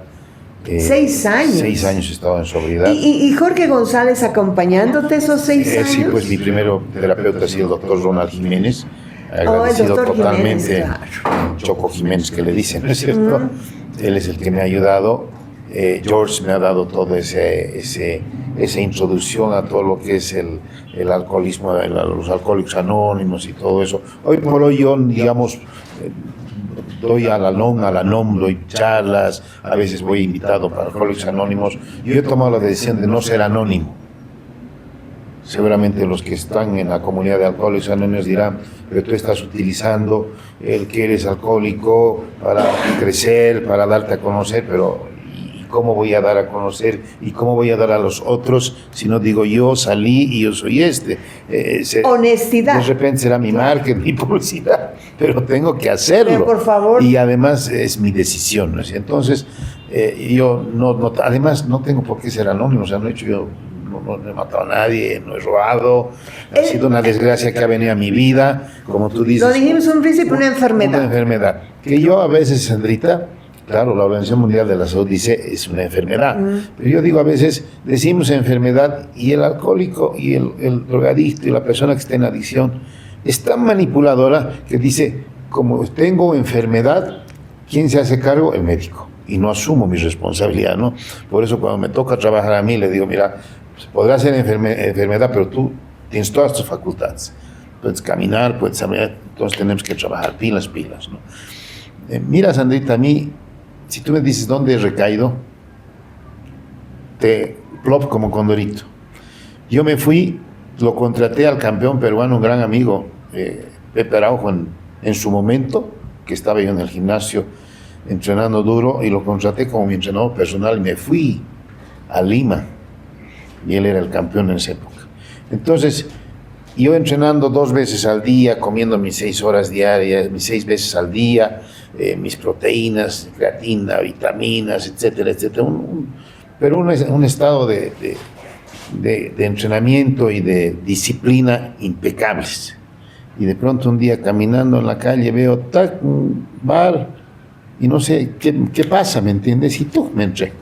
6 años. 6 años he estado en sobriedad. ¿Y Jorge González acompañándote esos 6 años? Sí, pues mi primero terapeuta ha sido el doctor Ronald Jiménez. Agradecido totalmente, Jiménez, claro. Choco Jiménez, que le dicen, ¿no es cierto? Él es el que me ha ayudado. George me ha dado toda esa introducción a todo lo que es el alcoholismo, los alcohólicos anónimos y todo eso. Hoy por hoy yo, digamos, doy a la NOM, doy charlas, a veces voy invitado para Alcohólicos Anónimos. Yo he tomado la decisión de no ser anónimo. Seguramente los que están en la comunidad de Alcohólicos Anónimos dirán, pero tú estás utilizando el que eres alcohólico para crecer, para darte a conocer, pero ¿y cómo voy a dar a conocer? ¿Y cómo voy a dar a los otros si no digo yo salí y yo soy honestidad. De repente será mi marketing, mi publicidad, pero tengo que hacerlo. Pero por favor. Y además es mi decisión, ¿no? Entonces, yo además no tengo por qué ser anónimo, o sea, no he hecho yo... No he matado a nadie, no he robado, ha sido una desgracia que ha venido a mi vida, como tú dices. Lo dijimos un principio, una enfermedad. Una enfermedad. Que yo a veces, Sandrita, claro, la Organización Mundial de la Salud dice es una enfermedad, pero yo digo a veces, decimos enfermedad, y el alcohólico y el drogadicto y la persona que está en adicción es tan manipuladora que dice, como tengo enfermedad, ¿quién se hace cargo? El médico. Y no asumo mi responsabilidad, ¿no? Por eso cuando me toca trabajar a mí, le digo, mira, podrá ser enfermedad, pero tú tienes todas tus facultades. Puedes caminar, puedes saber, entonces tenemos que trabajar pilas, ¿no? Mira, Sandrita, a mí, si tú me dices dónde he recaído, te plop como condorito. Yo me fui lo contraté al campeón peruano, un gran amigo, Pepe Araujo, en su momento, que estaba yo en el gimnasio entrenando duro, y lo contraté como mi entrenador personal y me fui a Lima, y él era el campeón en esa época. Entonces, yo entrenando 2 veces al día, comiendo mis 6 horas diarias, mis 6 veces al día, mis proteínas, creatina, vitaminas, etcétera, etcétera. Pero un estado de entrenamiento y de disciplina impecables. Y de pronto un día caminando en la calle veo un bar y no sé qué pasa, ¿me entiendes? Y tú me entré.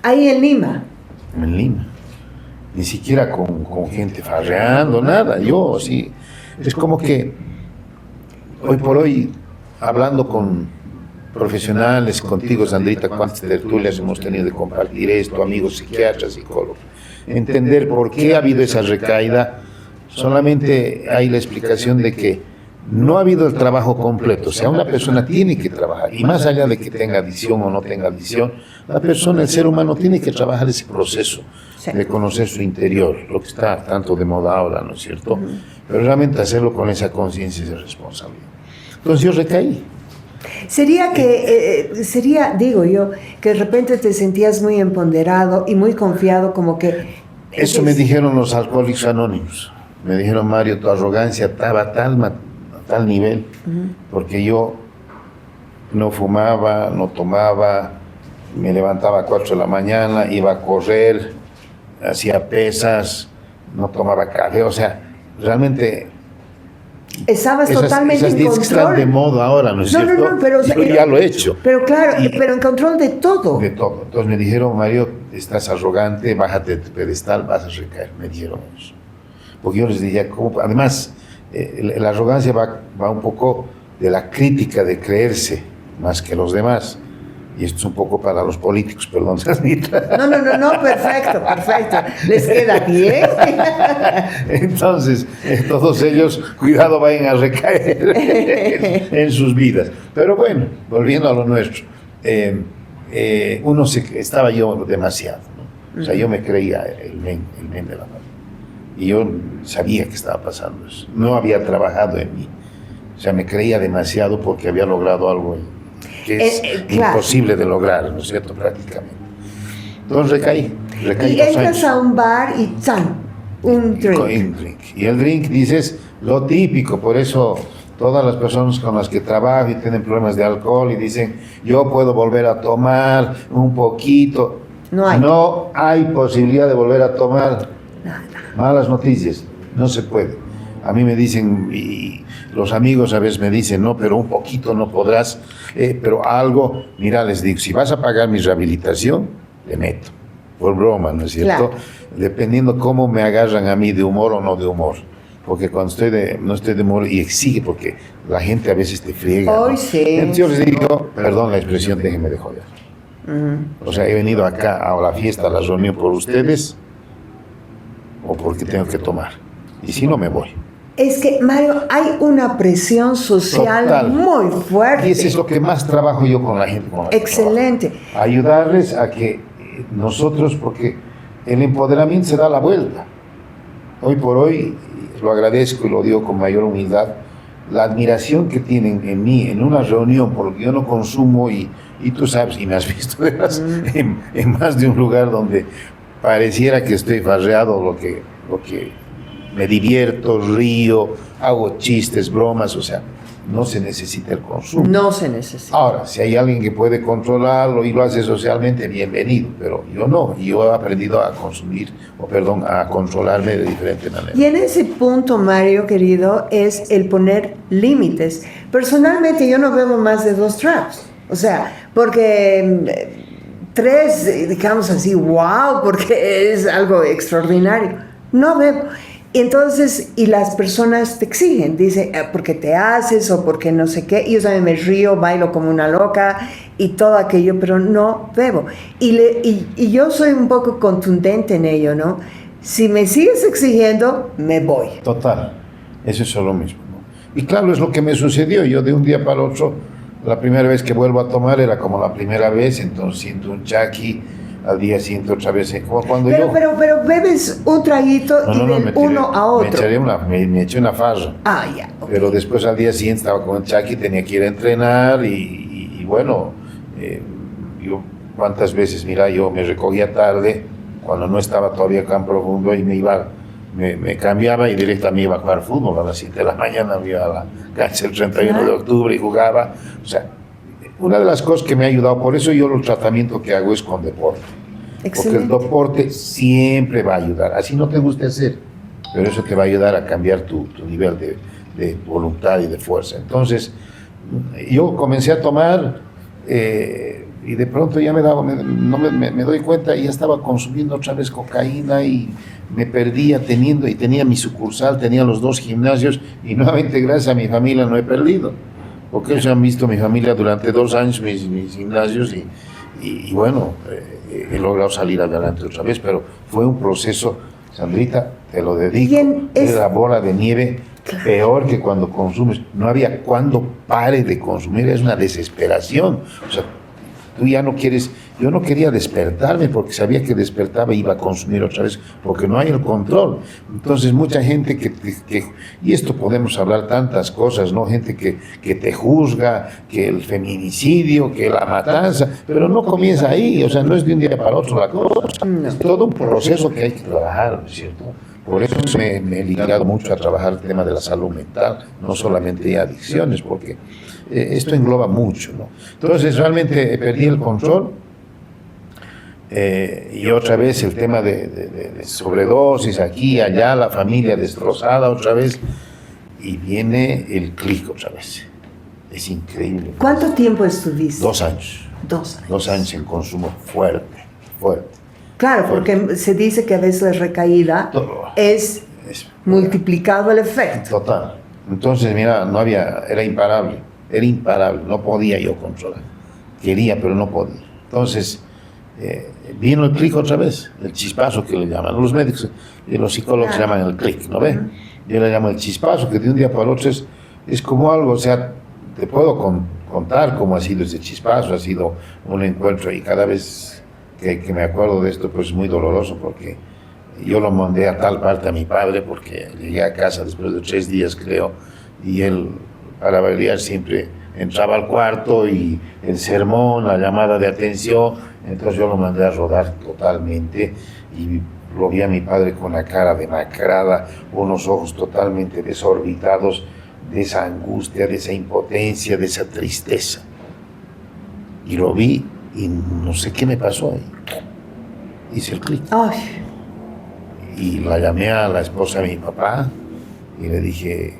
Ahí en Lima. En Lima. Ni siquiera con gente farreando, nada. Yo, sí. Es como que hoy por hoy, hablando con profesionales, contigo, Sandrita, cuántas tertulias hemos tenido de compartir esto, amigos psiquiatras, psicólogos, entender por qué ha habido esa recaída. Solamente hay la explicación de que no ha habido el trabajo completo. O sea, una persona tiene que trabajar, y más allá de que tenga adicción o no tenga adicción, la persona, el ser humano, tiene que trabajar ese proceso de conocer su interior, lo que está tanto de moda ahora, ¿no es cierto? Pero realmente hacerlo con esa conciencia y esa responsabilidad. Entonces yo recaí. Sería, digo yo, que de repente te sentías muy empoderado y muy confiado, como que... Eso me dijeron los alcohólicos anónimos. Me dijeron, Mario, tu arrogancia estaba a tal nivel, porque yo no fumaba, no tomaba, me levantaba a 4 de la mañana, iba a correr, hacía pesas, no tomaba café, o sea, realmente... Estabas totalmente en control. Están de moda ahora, ¿no es cierto? No, pero... Yo ya lo he hecho. Pero claro, pero en control de todo. De todo. Entonces me dijeron, Mario, estás arrogante, bájate de tu pedestal, vas a recaer. Me dijeron eso. Porque yo les decía, ¿cómo? Además, la arrogancia va un poco de la crítica de creerse más que los demás. Y esto es un poco para los políticos, perdón, Sandrita. No, perfecto. Les queda bien. Entonces, todos ellos, cuidado, vayan a recaer en sus vidas. Pero bueno, volviendo a lo nuestro, estaba yo demasiado, ¿no? O sea, yo me creía el men de la mano. Y yo sabía que estaba pasando eso. No había trabajado en mí. O sea, me creía demasiado porque había logrado algo que es imposible de lograr, ¿no es cierto? Prácticamente. Entonces recaí. Y entras a un bar y ¡zan! Un drink. Y el drink, dices, lo típico. Por eso todas las personas con las que trabajo y tienen problemas de alcohol y dicen, yo puedo volver a tomar un poquito. No hay posibilidad de volver a tomar. Nada. Malas noticias, no se puede. A mí me dicen, y los amigos a veces me dicen, no, pero un poquito no podrás, pero algo, mira, les digo, si vas a pagar mi rehabilitación, le meto, por broma, ¿no es cierto? Claro. Dependiendo cómo me agarran a mí, de humor o no de humor. Porque cuando no estoy de humor y exige, porque la gente a veces te friega, ¿no? Sí. Entonces yo les digo, perdón la expresión, déjenme de joder. O sea, he venido acá a la fiesta, a la reunión por ustedes, o porque tengo que tomar. Y si no, me voy. Es que, Mario, hay una presión social total, muy fuerte. Y eso es lo que más trabajo yo con la gente. Excelente. Ayudarles a que nosotros, porque el empoderamiento se da la vuelta. Hoy por hoy, lo agradezco y lo digo con mayor humildad, la admiración que tienen en mí, en una reunión, porque yo no consumo, y tú sabes, y me has visto en más de un lugar donde pareciera que estoy farreado, lo que me divierto, río, hago chistes, bromas, o sea, no se necesita el consumo. No se necesita. Ahora, si hay alguien que puede controlarlo y lo hace socialmente, bienvenido, pero yo no, y yo he aprendido a a controlarme de diferente manera. Y en ese punto, Mario, querido, es el poner límites. Personalmente, yo no bebo más de 2 tragos, o sea, porque 3, digamos así, wow, porque es algo extraordinario. No bebo. Entonces, y las personas te exigen, dicen, ¿por qué te haces? O porque no sé qué. Y yo también me río, bailo como una loca y todo aquello, pero no bebo. Y yo soy un poco contundente en ello, ¿no? Si me sigues exigiendo, me voy. Total, eso es lo mismo, ¿no? Y claro, es lo que me sucedió. Yo de un día para otro, la primera vez que vuelvo a tomar era como la primera vez, entonces siento un chaki, al día siguiente otra vez, como cuando pero bebes un traguito y del uno a otro. Me eché una farra. Ah, ya. Okay. Pero después al día siguiente estaba con el Chucky, tenía que ir a entrenar y bueno, yo cuántas veces, mira, yo me recogía tarde, cuando no estaba todavía Campo Profundo y me cambiaba y directamente iba a jugar fútbol a las 7 de la mañana, me iba a la cancha el 31 de octubre y jugaba. O sea, una de las cosas que me ha ayudado, por eso yo el tratamiento que hago es con deporte. Excelente. Porque el deporte siempre va a ayudar, así no te guste hacer, pero eso te va a ayudar a cambiar tu nivel de voluntad y de fuerza. Entonces, yo comencé a tomar y de pronto ya me doy cuenta y ya estaba consumiendo otra vez cocaína y me perdía tenía mi sucursal, tenía los 2 gimnasios y nuevamente gracias a mi familia no he perdido, porque ellos han visto mi familia durante 2 años mis gimnasios y bueno, he logrado salir adelante otra vez, pero fue un proceso, Sandrita, te lo dedico, es la bola de nieve. Claro. Peor que cuando consumes, no había cuando pare de consumir, es una desesperación. O sea, tú ya no quieres, yo no quería despertarme porque sabía que despertaba y iba a consumir otra vez, porque no hay el control. Entonces mucha gente y esto podemos hablar tantas cosas, ¿no? Gente que te juzga, que el feminicidio, que la matanza, pero no comienza ahí, o sea, no es de un día para otro la cosa, es todo un proceso que hay que trabajar, ¿no es cierto? Por eso me he ligado mucho a trabajar el tema de la salud mental, no solamente adicciones, porque esto engloba mucho, ¿no? Entonces realmente perdí el control y otra vez el tema de sobredosis, aquí, allá, la familia destrozada otra vez, y viene el clic otra vez. Es increíble. ¿Cuánto tiempo estuviste? 2 años. 2 años. 2 años en consumo fuerte. Claro, porque se dice que a veces la recaída es multiplicado el efecto. Total. Entonces, mira, era imparable, no podía yo controlar. Quería, pero no podía. Entonces, vino el clic otra vez, el chispazo que le llaman. Los médicos y los psicólogos llaman el clic, ¿no ve? Yo le llamo el chispazo, que de un día para otro es como algo, o sea, te puedo contar cómo ha sido ese chispazo, ha sido un encuentro y cada vez que me acuerdo de esto, pues es muy doloroso porque yo lo mandé a tal parte a mi padre porque llegué a casa después de 3 días, creo, y él, para variar, siempre entraba al cuarto y el sermón, la llamada de atención, entonces yo lo mandé a rodar totalmente y lo vi a mi padre con la cara demacrada, unos ojos totalmente desorbitados de esa angustia, de esa impotencia, de esa tristeza. Y lo vi y no sé qué me pasó ahí. Hice el clic. Y la llamé a la esposa de mi papá y le dije,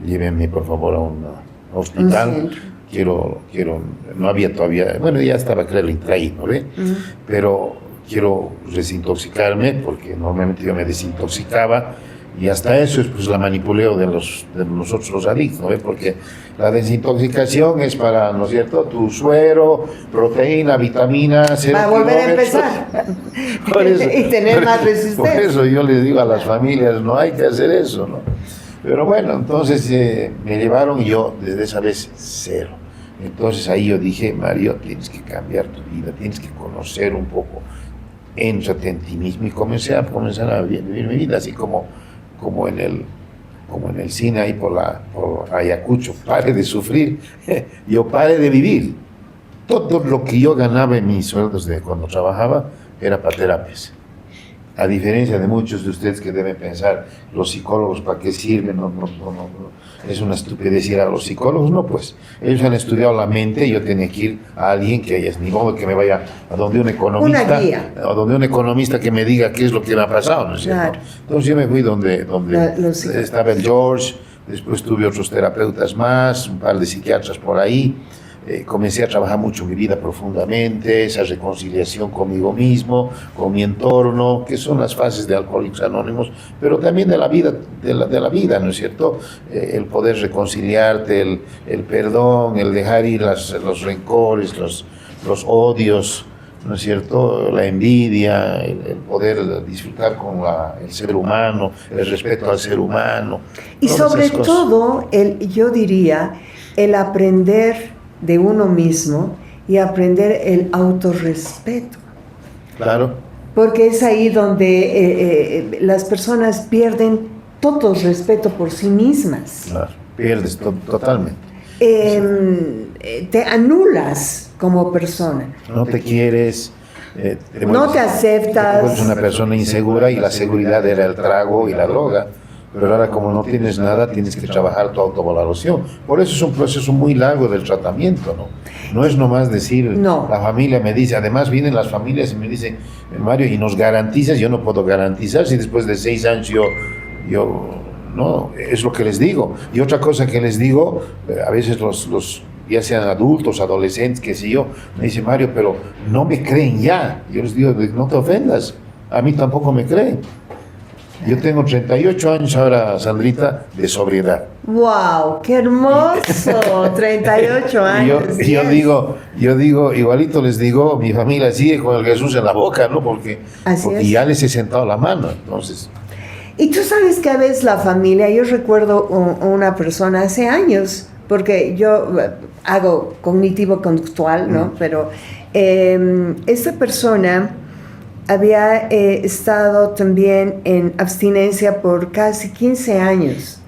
llévenme por favor a un hospital. Quiero, no había todavía, bueno, ya estaba creo el Intraí, ¿no ve? Pero quiero desintoxicarme porque normalmente yo me desintoxicaba y hasta eso es pues la manipuleo de nosotros los adictos, ¿no ve? Porque la desintoxicación es para, ¿no es cierto?, tu suero, proteína, vitaminas, para volver a empezar y tener más resistencia. Por eso yo les digo a las familias, no hay que hacer eso, ¿no? Pero bueno, entonces me llevaron y yo desde esa vez 0. Entonces ahí yo dije, Mario, tienes que cambiar tu vida, tienes que conocer un poco, éntrate en ti mismo y comenzar a vivir mi vida, así como en el cine ahí por Ayacucho, pare de sufrir, yo pare de vivir. Todo lo que yo ganaba en mis sueldos de cuando trabajaba era para terapias. A diferencia de muchos de ustedes que deben pensar, los psicólogos, ¿para qué sirven? No, es una estupidez ir a los psicólogos, no, pues. Ellos han estudiado la mente y yo tenía que ir a alguien que ni modo que me vaya a donde un economista. Una guía. A donde un economista que me diga qué es lo que me ha pasado, ¿no es cierto? Claro. Entonces yo me fui donde estaba el George, después tuve otros terapeutas más, un par de psiquiatras por ahí. Comencé a trabajar mucho mi vida profundamente, esa reconciliación conmigo mismo, con mi entorno, que son las fases de Alcohólicos Anónimos, pero también de la vida, de la vida, ¿no es cierto? El poder reconciliarte, el perdón, el dejar ir los rencores, los odios, ¿no es cierto? La envidia, el poder disfrutar con el ser humano, el respeto al ser humano. Y sobre todo, yo diría, el aprender de uno mismo y aprender el autorrespeto. Claro. Porque es ahí donde las personas pierden todo respeto por sí mismas. Claro, pierdes totalmente. Te anulas como persona. No te quieres. No te aceptas. Eres una persona insegura y la seguridad era el trago y la droga. Pero ahora como no tienes nada, tienes que trabajar tu autovaloración. Por eso es un proceso muy largo del tratamiento, ¿no? No es nomás decir, no. La familia me dice, además vienen las familias y me dicen, Mario, ¿y nos garantizas? Yo no puedo garantizar si después de 6 años yo no, es lo que les digo. Y otra cosa que les digo, a veces los ya sean adultos, adolescentes, qué sé yo, me dicen, Mario, pero no me creen ya. Yo les digo, no te ofendas, a mí tampoco me creen. Yo tengo 38 años ahora, Sandrita, de sobriedad. ¡Wow! ¡Qué hermoso! 38 años. Yo digo, igualito les digo, mi familia sigue con el Jesús en la boca, ¿no? Porque ya les he sentado la mano, entonces. Y tú sabes que a veces la familia, yo recuerdo una persona hace años, porque yo hago cognitivo-conductual, ¿no? Pero esta persona había estado también en abstinencia por casi 15 años.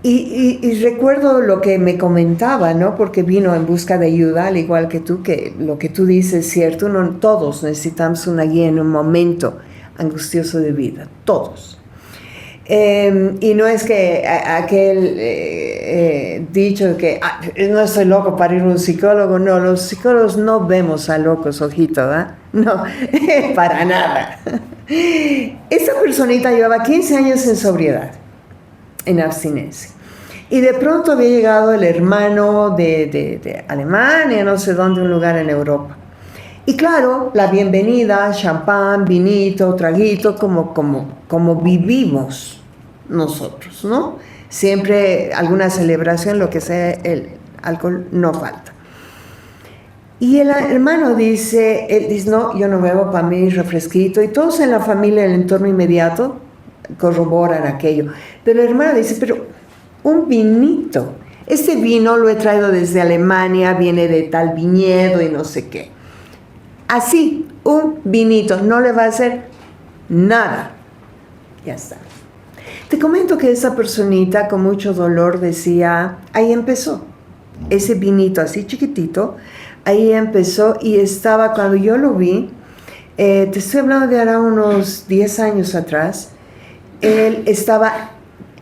Y recuerdo lo que me comentaba, ¿no? Porque vino en busca de ayuda, al igual que tú, que lo que tú dices es cierto, todos necesitamos una guía en un momento angustioso de vida, todos. Y no es que aquel dicho que no estoy loco para ir a un psicólogo, no, los psicólogos no vemos a locos, ojito, ¿verdad? No, para nada. Esta personita llevaba 15 años en sobriedad, en abstinencia. Y de pronto había llegado el hermano de Alemania, no sé dónde, un lugar en Europa. Y claro, la bienvenida, champán, vinito, traguito, como vivimos nosotros, ¿no? Siempre alguna celebración, lo que sea, el alcohol no falta. Y el hermano él dice, no, yo no bebo, para mí refresquito, y todos en la familia, en el entorno inmediato, corroboran aquello. Pero el hermano dice, pero un vinito, este vino lo he traído desde Alemania, viene de tal viñedo y no sé qué. Así, un vinito, no le va a hacer nada. Ya está. Te comento que esa personita con mucho dolor decía, ahí empezó, ese vinito así chiquitito, ahí empezó y estaba, cuando yo lo vi, te estoy hablando de ahora unos 10 años atrás, él estaba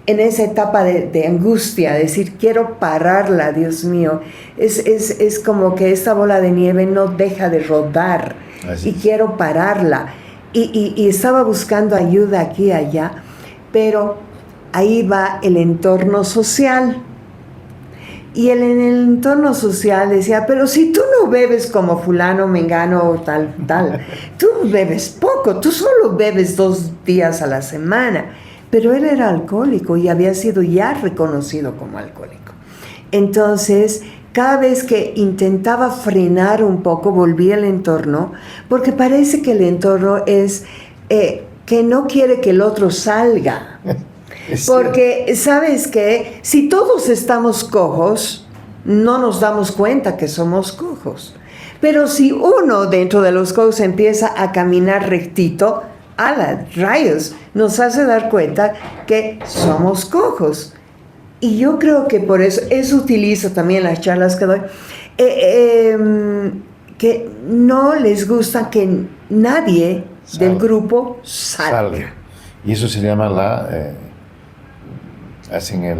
en esa etapa de angustia, decir, quiero pararla, Dios mío. Es como que esta bola de nieve no deja de rodar. Así. Y quiero pararla. Y estaba buscando ayuda aquí y allá, pero ahí va el entorno social. Y él en el entorno social decía, pero si tú no bebes como fulano, mengano o tal, tú bebes poco, tú solo bebes 2 días a la semana. Pero él era alcohólico y había sido ya reconocido como alcohólico. Entonces, cada vez que intentaba frenar un poco, volvía al entorno, porque parece que el entorno es que no quiere que el otro salga. Porque, ¿sabes qué? Si todos estamos cojos, no nos damos cuenta que somos cojos. Pero si uno dentro de los cojos empieza a caminar rectito, rayos, nos hace dar cuenta que somos cojos. Y yo creo que por eso utilizo también las charlas que doy, que no les gusta que nadie del grupo salga. Y eso se llama hacen el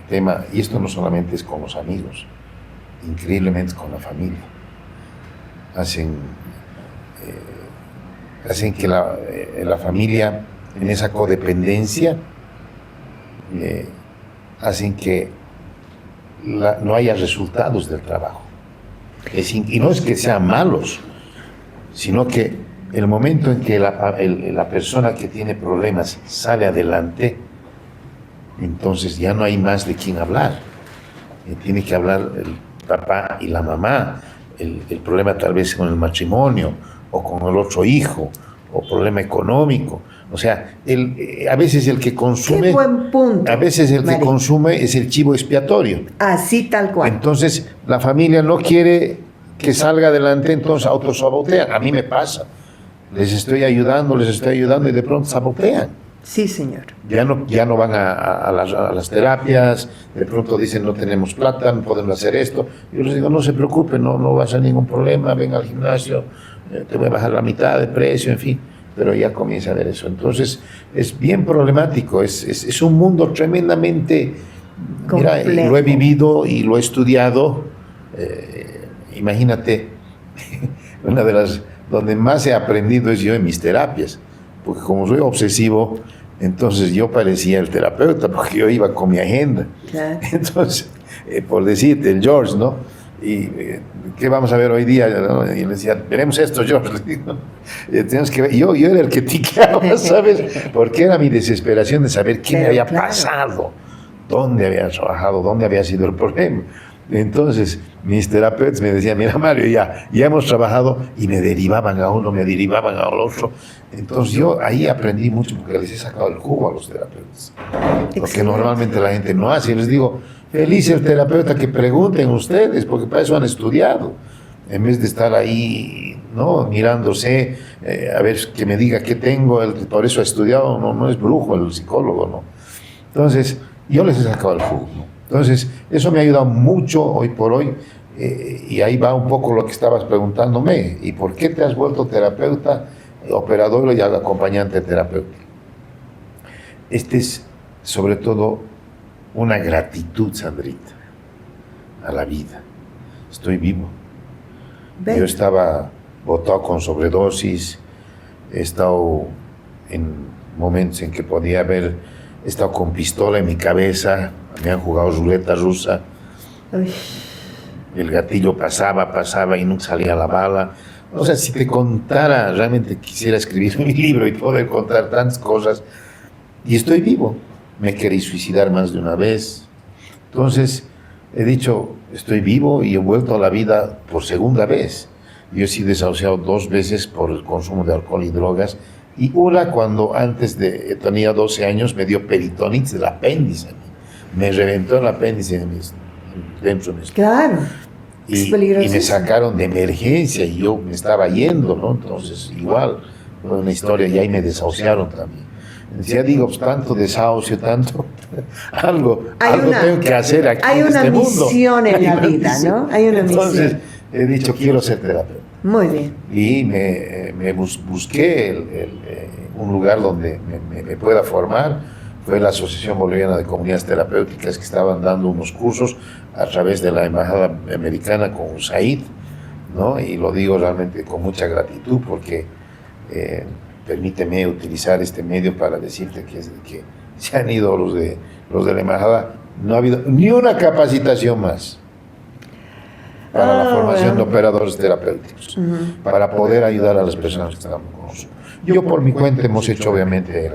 tema, y esto no solamente es con los amigos, increíblemente con la familia. Hacen que la familia, en esa codependencia, hacen que no haya resultados del trabajo. Y no es que sean malos, sino que el momento en que la persona que tiene problemas sale adelante, entonces ya no hay más de quién hablar. Tiene que hablar el papá y la mamá, el problema tal vez con el matrimonio, o con el otro hijo, o problema económico. O sea, a veces el que consume... ¡Qué buen punto! A veces el que consume es el chivo expiatorio. Así tal cual. Entonces, la familia no quiere que salga adelante, entonces autosabotean. A mí me pasa. Les estoy ayudando y de pronto sabotean. Sí, señor. Ya no van a las terapias, de pronto dicen no tenemos plata, no podemos hacer esto. Yo les digo, no se preocupen, no va a ser ningún problema, ven al gimnasio, te voy a bajar la mitad de precio, en fin. Pero ya comienza a ver eso. Entonces es bien problemático, es un mundo tremendamente... Mira, lo he vivido y lo he estudiado. Imagínate, una de las donde más he aprendido es yo en mis terapias, porque como soy obsesivo, entonces yo parecía el terapeuta, porque yo iba con mi agenda. Claro. Entonces, por decirte, el George, ¿no? Y ¿qué vamos a ver hoy día? ¿No? Y le decía, veremos esto, George. Le digo, tenemos que ver. Yo era el que ticaba, ¿sabes? Porque era mi desesperación de saber qué me había pasado, dónde había trabajado, dónde había sido el problema. Entonces, mis terapeutas me decían, mira Mario, ya hemos trabajado, y me derivaban a uno, me derivaban al otro. Entonces yo ahí aprendí mucho, porque les he sacado el jugo a los terapeutas. Excelente. Lo que normalmente la gente no hace. Y les digo, feliz el terapeuta, que pregunten ustedes, porque para eso han estudiado. En vez de estar ahí, ¿no?, mirándose, a ver, que me diga qué tengo, por eso ha estudiado, no es brujo el psicólogo, ¿no? Entonces, yo les he sacado el jugo, ¿no? Entonces, eso me ha ayudado mucho hoy por hoy, y ahí va un poco lo que estabas preguntándome. ¿Y por qué te has vuelto terapeuta, operador y acompañante terapéutico? Este es, sobre todo, una gratitud, Sandrita, a la vida. Estoy vivo. ¿Ves? Yo estaba botado con sobredosis, he estado en momentos en que podía haber estado con pistola en mi cabeza, me han jugado ruleta rusa. Uy. El gatillo pasaba y nunca salía la bala. O sea, si te contara, realmente quisiera escribir mi libro y poder contar tantas cosas. Y estoy vivo. Me querí suicidar más de una vez. Entonces, he dicho, estoy vivo y he vuelto a la vida por segunda vez. Yo he sido desahuciado 2 veces por el consumo de alcohol y drogas. Y una cuando tenía 12 años me dio peritonitis del apéndice. Me reventó el apéndice dentro de mis... Claro. Y me sacaron de emergencia y yo me estaba yendo, ¿no? Entonces, igual, fue una historia, y ahí me desahuciaron también. Ya digo, pues, tanto desahucio, algo tengo que hacer aquí en este mundo. Hay una misión en la vida, ¿no? Hay una misión. Entonces, he dicho, quiero ser terapeuta. Muy bien. Y me busqué un lugar donde me pueda formar. Fue la Asociación Boliviana de Comunidades Terapéuticas, que estaban dando unos cursos a través de la Embajada Americana con USAID, ¿no? Y lo digo realmente con mucha gratitud, porque permíteme utilizar este medio para decirte que se han ido los de la Embajada. No ha habido ni una capacitación más para la formación de operadores terapéuticos, para poder ayudar a las personas que están con nosotros. Yo por mi cuenta hemos hecho obviamente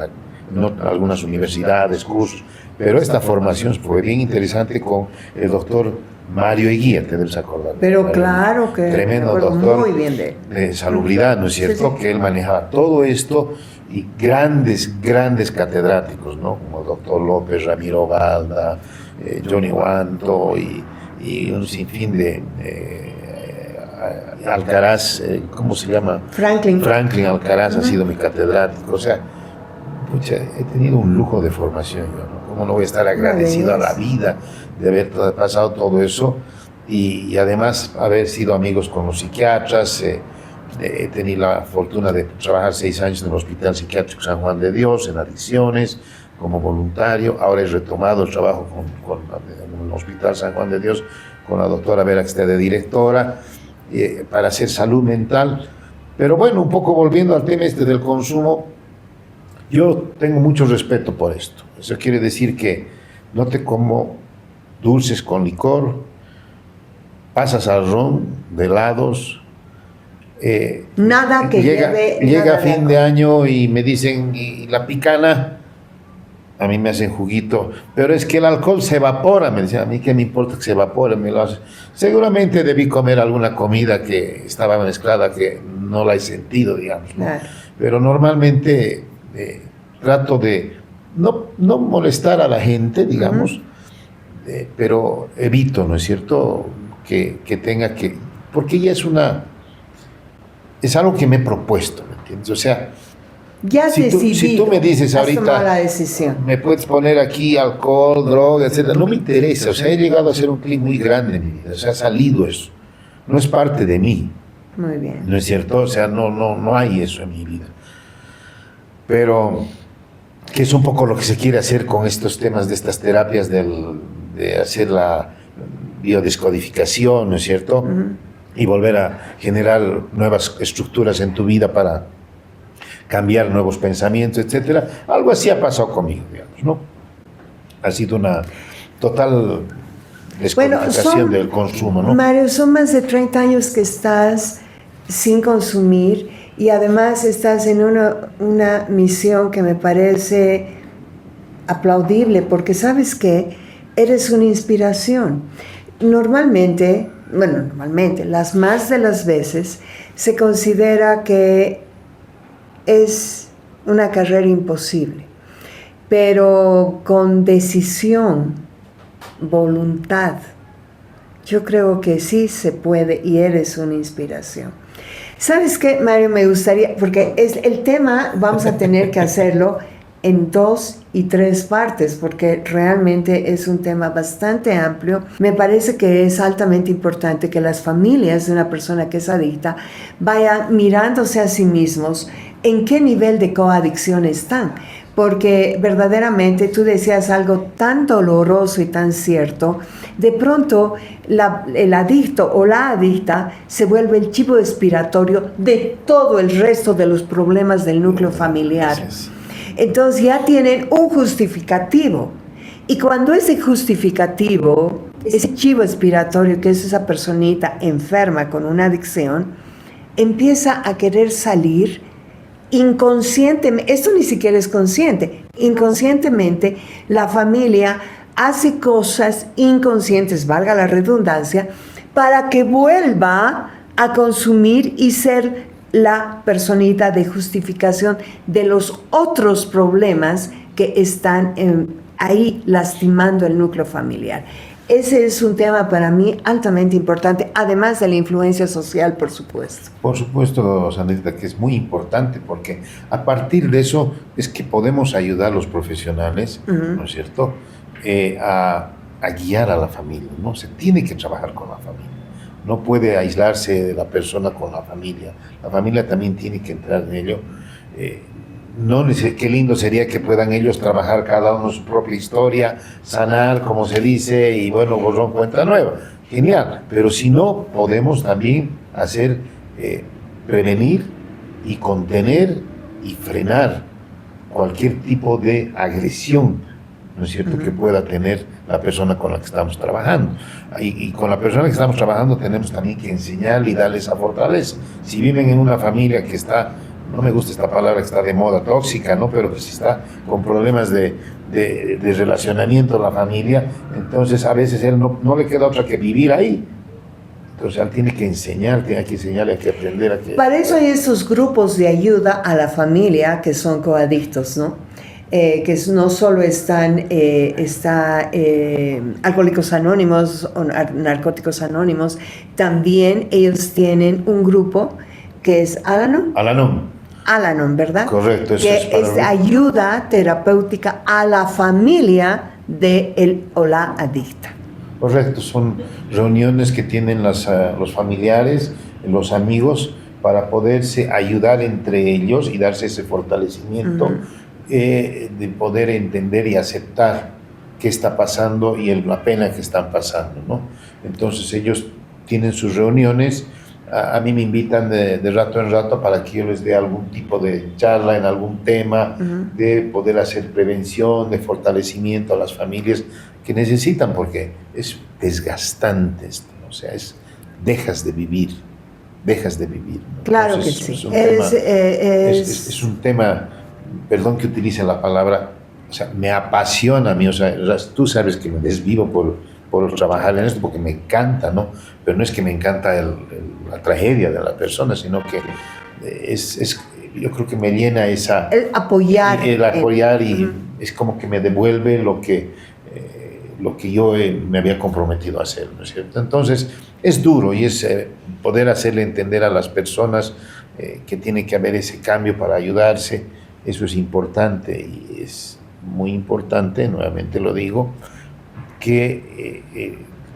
algunas universidades, cursos, pero esta formación fue bien interesante con el doctor Mario Eguía, te debes acordar. Pero claro que tremendo doctor muy bien de salubridad, ¿no es cierto? Sí, sí. Que él manejaba todo esto, y grandes catedráticos, ¿no? Como el doctor López, Ramiro Balda, Johnny Guanto y un sinfín de Alcaraz, ¿cómo se llama? Franklin Alcaraz ha sido mi catedrático. O sea, pucha, he tenido un lujo de formación, ¿no? ¿Cómo no voy a estar agradecido a la vida de haber pasado todo eso? Y además haber sido amigos con los psiquiatras. He tenido la fortuna de trabajar 6 años en el Hospital Psiquiátrico San Juan de Dios, en adicciones, como voluntario. Ahora he retomado el trabajo en el Hospital San Juan de Dios con la doctora Vera, que está de directora, para hacer salud mental. Pero bueno, un poco volviendo al tema del consumo, yo tengo mucho respeto por esto. Eso quiere decir que no te como dulces con licor, pasas al ron de helados. Nada que llega fin de año y me dicen, ¿y la picana? A mí me hacen juguito, pero es que el alcohol se evapora. Me decían, a mí qué me importa que se evapore, me lo hace. Seguramente debí comer alguna comida que estaba mezclada, que no la he sentido, digamos, ¿no? Claro. Pero normalmente trato de no molestar a la gente, digamos, pero evito, ¿no es cierto?, que tenga que porque ya es algo que me he propuesto, ¿me entiendes? O sea, ya has decidido, si tú me dices has tomado la ahorita, decisión. me puedes poner aquí alcohol, droga, etcétera, no me interesa. O sea, he llegado a hacer un clic muy grande en mi vida. O sea, ha salido eso. No es parte de mí. Muy bien. ¿No es cierto? O sea, no hay eso en mi vida. Pero, que es un poco lo que se quiere hacer con estos temas de estas terapias de hacer la biodescodificación, ¿no es cierto? Y volver a generar nuevas estructuras en tu vida para cambiar nuevos pensamientos, etcétera. Algo así ha pasado conmigo, digamos, ¿no? Ha sido una total descodificación del consumo, ¿no? Mario, son más de 30 años que estás sin consumir y además estás en una misión que me parece aplaudible, porque sabes que eres una inspiración. Normalmente, las más de las veces se considera que es una carrera imposible, pero con decisión, voluntad, yo creo que sí se puede y eres una inspiración. ¿Sabes qué, Mario? Me gustaría, porque es el tema, vamos a tener que hacerlo en 2 y 3 partes, porque realmente es un tema bastante amplio. Me parece que es altamente importante que las familias de una persona que es adicta vayan mirándose a sí mismos en qué nivel de coadicción están, porque verdaderamente tú decías algo tan doloroso y tan cierto. De pronto el adicto o la adicta se vuelve el chivo expiratorio de todo el resto de los problemas del núcleo familiar. Gracias. Entonces ya tienen un justificativo. Y cuando ese justificativo, ese chivo expiratorio, que es esa personita enferma con una adicción, empieza a querer salir inconscientemente, esto ni siquiera es consciente, inconscientemente la familia hace cosas inconscientes, valga la redundancia, para que vuelva a consumir y ser la personita de justificación de los otros problemas que están ahí lastimando el núcleo familiar. Ese es un tema para mí altamente importante, además de la influencia social, por supuesto. Por supuesto, Sandrita, que es muy importante, porque a partir de eso es que podemos ayudar a los profesionales, ¿no es cierto?, a guiar a la familia, ¿no? Se tiene que trabajar con la familia. No puede aislarse de la persona con la familia. La familia también tiene que entrar en ello. Qué lindo sería que puedan ellos trabajar cada uno su propia historia, sanar, como se dice, y bueno, borrón cuenta nueva. Genial. Pero si no, podemos también hacer, prevenir y contener y frenar cualquier tipo de agresión, ¿no es cierto?, que pueda tener la persona con la que estamos trabajando. Y con la persona que estamos trabajando tenemos también que enseñarle y darle esa fortaleza. Si viven en una familia que está, no me gusta esta palabra que está de moda, tóxica, ¿no?, pero que si está con problemas de relacionamiento en la familia, entonces a veces él no le queda otra que vivir ahí. Entonces él tiene que enseñarle, hay que aprender a que... Para eso hay esos grupos de ayuda a la familia que son coadictos, ¿no? Que no solo está Alcohólicos Anónimos o Narcóticos Anónimos, también ellos tienen un grupo que es Al-Anon, ¿verdad? Correcto. Eso que es ayuda terapéutica a la familia de él o la adicta. Correcto, son reuniones que tienen los familiares, los amigos, para poderse ayudar entre ellos y darse ese fortalecimiento, de poder entender y aceptar qué está pasando y la pena que están pasando, ¿no? Entonces ellos tienen sus reuniones, a mí me invitan de rato en rato para que yo les dé algún tipo de charla en algún tema, de poder hacer prevención, de fortalecimiento a las familias que necesitan, porque es desgastante esto, ¿no? O sea, dejas de vivir, ¿no? Claro. Entonces, que sí. Es un tema, perdón que utilice la palabra, o sea, me apasiona a mí, o sea, tú sabes que me desvivo por trabajar en esto, porque me encanta, ¿no? Pero no es que me encanta la tragedia de la persona, sino que yo creo que me llena el apoyar y es como que me devuelve lo que yo me había comprometido a hacer, ¿no es cierto? Entonces, es duro y es poder hacerle entender a las personas que tiene que haber ese cambio para ayudarse. Eso es importante y es muy importante, nuevamente lo digo, que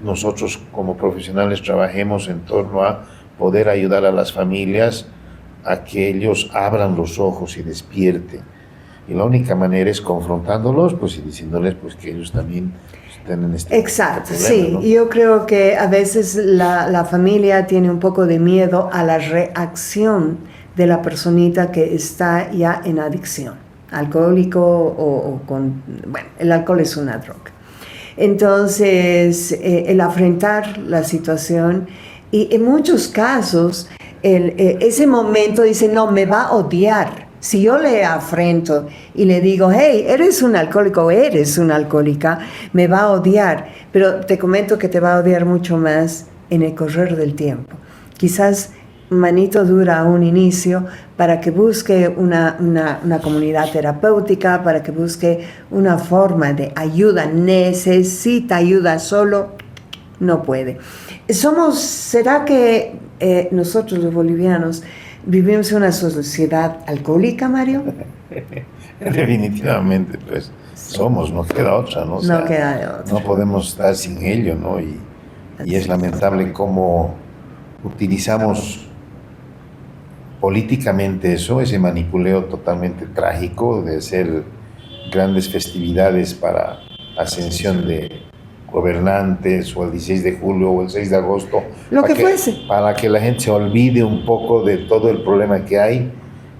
nosotros como profesionales trabajemos en torno a poder ayudar a las familias a que ellos abran los ojos y despierten. Y la única manera es confrontándolos, pues, y diciéndoles pues que ellos también tienen Exacto, este problema, sí. ¿no? Yo creo que a veces la familia tiene un poco de miedo a la reacción de la personita que está ya en adicción, alcohólico o con... Bueno, el alcohol es una droga. Entonces, el afrontar la situación y en muchos casos, ese momento dice, no, me va a odiar. Si yo le afrento y le digo, hey, eres un alcohólico o eres una alcohólica, me va a odiar. Pero te comento que te va a odiar mucho más en el correr del tiempo. Quizás manito dura a un inicio para que busque una comunidad terapéutica, para que busque una forma de ayuda. Necesita ayuda, solo no puede. ¿Será que nosotros los bolivianos vivimos en una sociedad alcohólica, Mario? Definitivamente, pues somos, no queda otra, ¿no? O sea, no queda de otra. No podemos estar sin ello, ¿no? Y es lamentable cómo utilizamos políticamente eso, ese manipuleo totalmente trágico de hacer grandes festividades para ascensión de gobernantes, o el 16 de julio o el 6 de agosto, lo que fuese, para que la gente se olvide un poco de todo el problema que hay.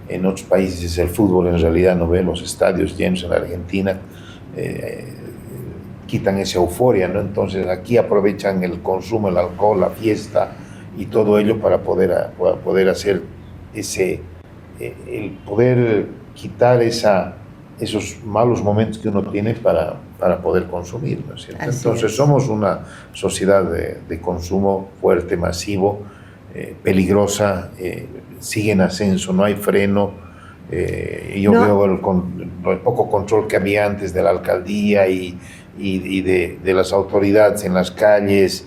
En otros países es el fútbol, en realidad no ve los estadios llenos. En Argentina quitan esa euforia, ¿no? Entonces aquí aprovechan el consumo, el alcohol, la fiesta y todo ello para poder hacer el poder quitar esos malos momentos que uno tiene para poder consumir, ¿no es cierto? Entonces somos una sociedad de consumo fuerte, masivo, peligrosa, sigue en ascenso, no hay freno. Yo veo el poco control que había antes de la alcaldía y de las autoridades en las calles.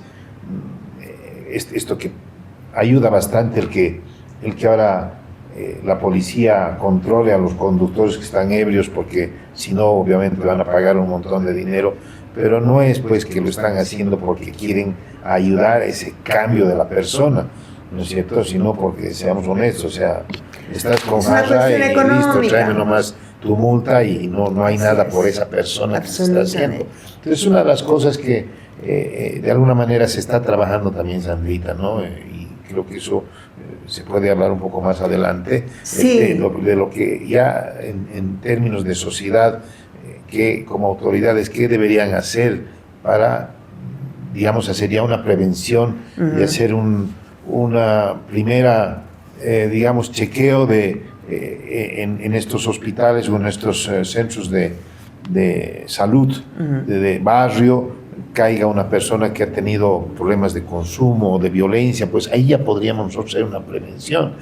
Esto que ayuda bastante el que ahora la policía controle a los conductores que están ebrios, porque si no obviamente van a pagar un montón de dinero, pero no es pues que lo están haciendo porque quieren ayudar a ese cambio de la persona, ¿no es cierto? Sino porque, seamos honestos, o sea, estás con jarra y listo, tráeme nomás tu multa y no hay nada por esa persona que se está haciendo. Entonces, una de las cosas que de alguna manera se está trabajando también, Sandrita, ¿no? Y creo que eso se puede hablar un poco más adelante, sí. de lo que ya en términos de sociedad, que como autoridades, ¿qué deberían hacer para, digamos, hacer ya una prevención y hacer una primera, digamos, chequeo en estos hospitales o en estos centros de salud, de barrio, caiga una persona que ha tenido problemas de consumo o de violencia, pues ahí ya podríamos nosotros hacer una prevención.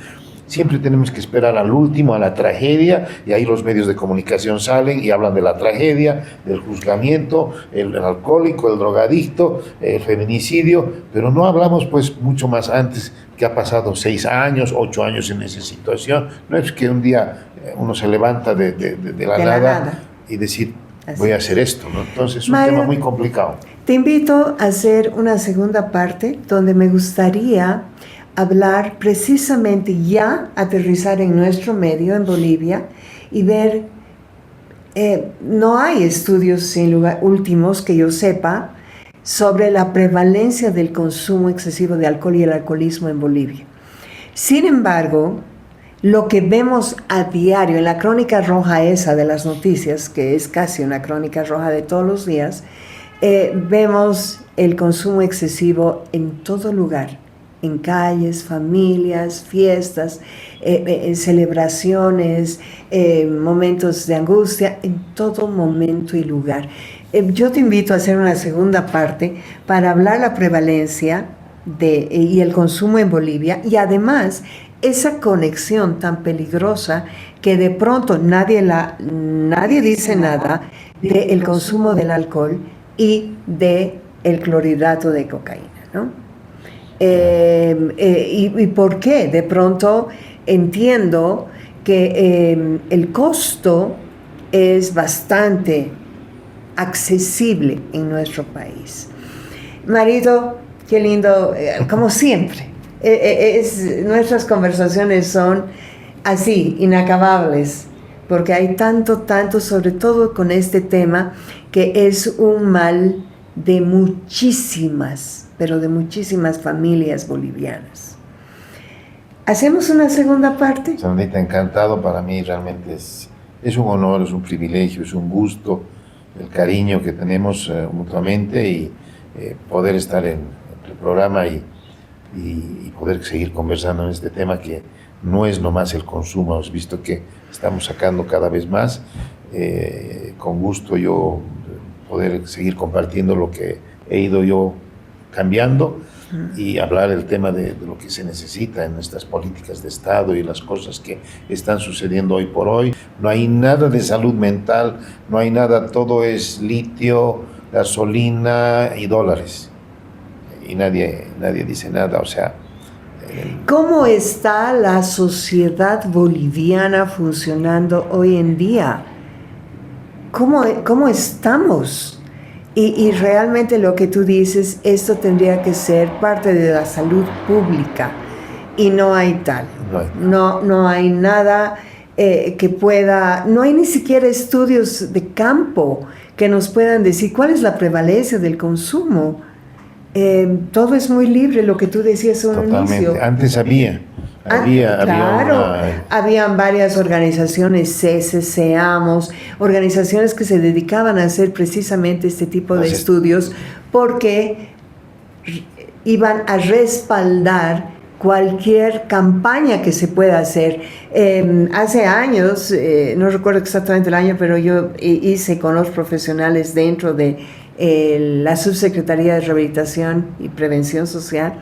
Siempre tenemos que esperar al último, a la tragedia, y ahí los medios de comunicación salen y hablan de la tragedia, del juzgamiento, el alcohólico, el drogadicto, el feminicidio, pero no hablamos pues mucho más antes, que ha pasado 6 años, 8 años en esa situación. No es que un día uno se levanta de la nada y decir, voy a hacer esto, ¿no? Entonces es un tema muy complicado. Te invito a hacer una segunda parte donde me gustaría hablar precisamente, ya aterrizar en nuestro medio, en Bolivia, y ver, no hay estudios últimos que yo sepa sobre la prevalencia del consumo excesivo de alcohol y el alcoholismo en Bolivia. Sin embargo, lo que vemos a diario en la crónica roja esa de las noticias, que es casi una crónica roja de todos los días, vemos el consumo excesivo en todo lugar, en calles, familias, fiestas, celebraciones, momentos de angustia, en todo momento y lugar. Yo te invito a hacer una segunda parte para hablar la prevalencia y el consumo en Bolivia, y además esa conexión tan peligrosa que de pronto nadie dice nada del consumo del alcohol y de el clorhidrato de cocaína, ¿no? ¿Y por qué? De pronto entiendo que el costo es bastante accesible en nuestro país. Marito, qué lindo, como siempre. Nuestras conversaciones son así, inacabables, porque hay tanto, sobre todo con este tema, que es un mal de muchísimas, pero de muchísimas familias bolivianas. ¿Hacemos una segunda parte? Sandrita, encantado. Para mí realmente es un honor, es un privilegio, es un gusto, el cariño que tenemos mutuamente y poder estar en el programa y poder seguir conversando en este tema que no es nomás el consumo. Hemos visto que estamos sacando cada vez más. Con gusto yo poder seguir compartiendo lo que he ido yo cambiando y hablar el tema de lo que se necesita en estas políticas de Estado y las cosas que están sucediendo hoy por hoy. No hay nada de salud mental, no hay nada, todo es litio, gasolina y dólares. Y nadie dice nada, o sea... ¿Cómo está la sociedad boliviana funcionando hoy en día? ¿Cómo estamos? Y realmente lo que tú dices, esto tendría que ser parte de la salud pública y no hay tal. No hay nada que pueda, no hay ni siquiera estudios de campo que nos puedan decir cuál es la prevalencia del consumo. Todo es muy libre, lo que tú decías en un inicio. Antes había habían varias organizaciones, SEAMOS, organizaciones que se dedicaban a hacer precisamente este tipo de estudios porque iban a respaldar cualquier campaña que se pueda hacer. Hace años, no recuerdo exactamente el año, pero yo hice con los profesionales dentro de la Subsecretaría de Rehabilitación y Prevención Social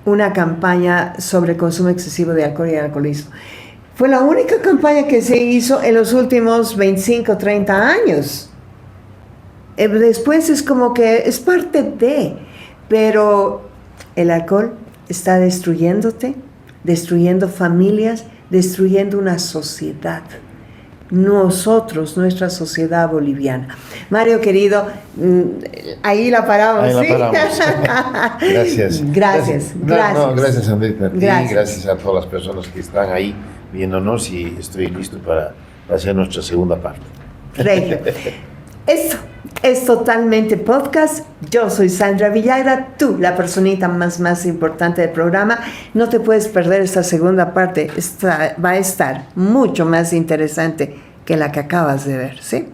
una campaña sobre consumo excesivo de alcohol y alcoholismo. Fue la única campaña que se hizo en los últimos 25, 30 años. Después es como que es parte de, pero el alcohol está destruyéndote, destruyendo familias, destruyendo una sociedad. Nosotros, nuestra sociedad boliviana. Mario, querido, ahí la paramos. Ahí la paramos. Gracias. Gracias, Sandrita. Gracias a todas las personas que están ahí viéndonos y estoy listo para hacer nuestra segunda parte. Regio. Esto es Totalmente Podcast. Yo soy Sandra Villagra, tú, la personita más importante del programa. No te puedes perder esta segunda parte. Va a estar mucho más interesante que la que acabas de ver, ¿sí?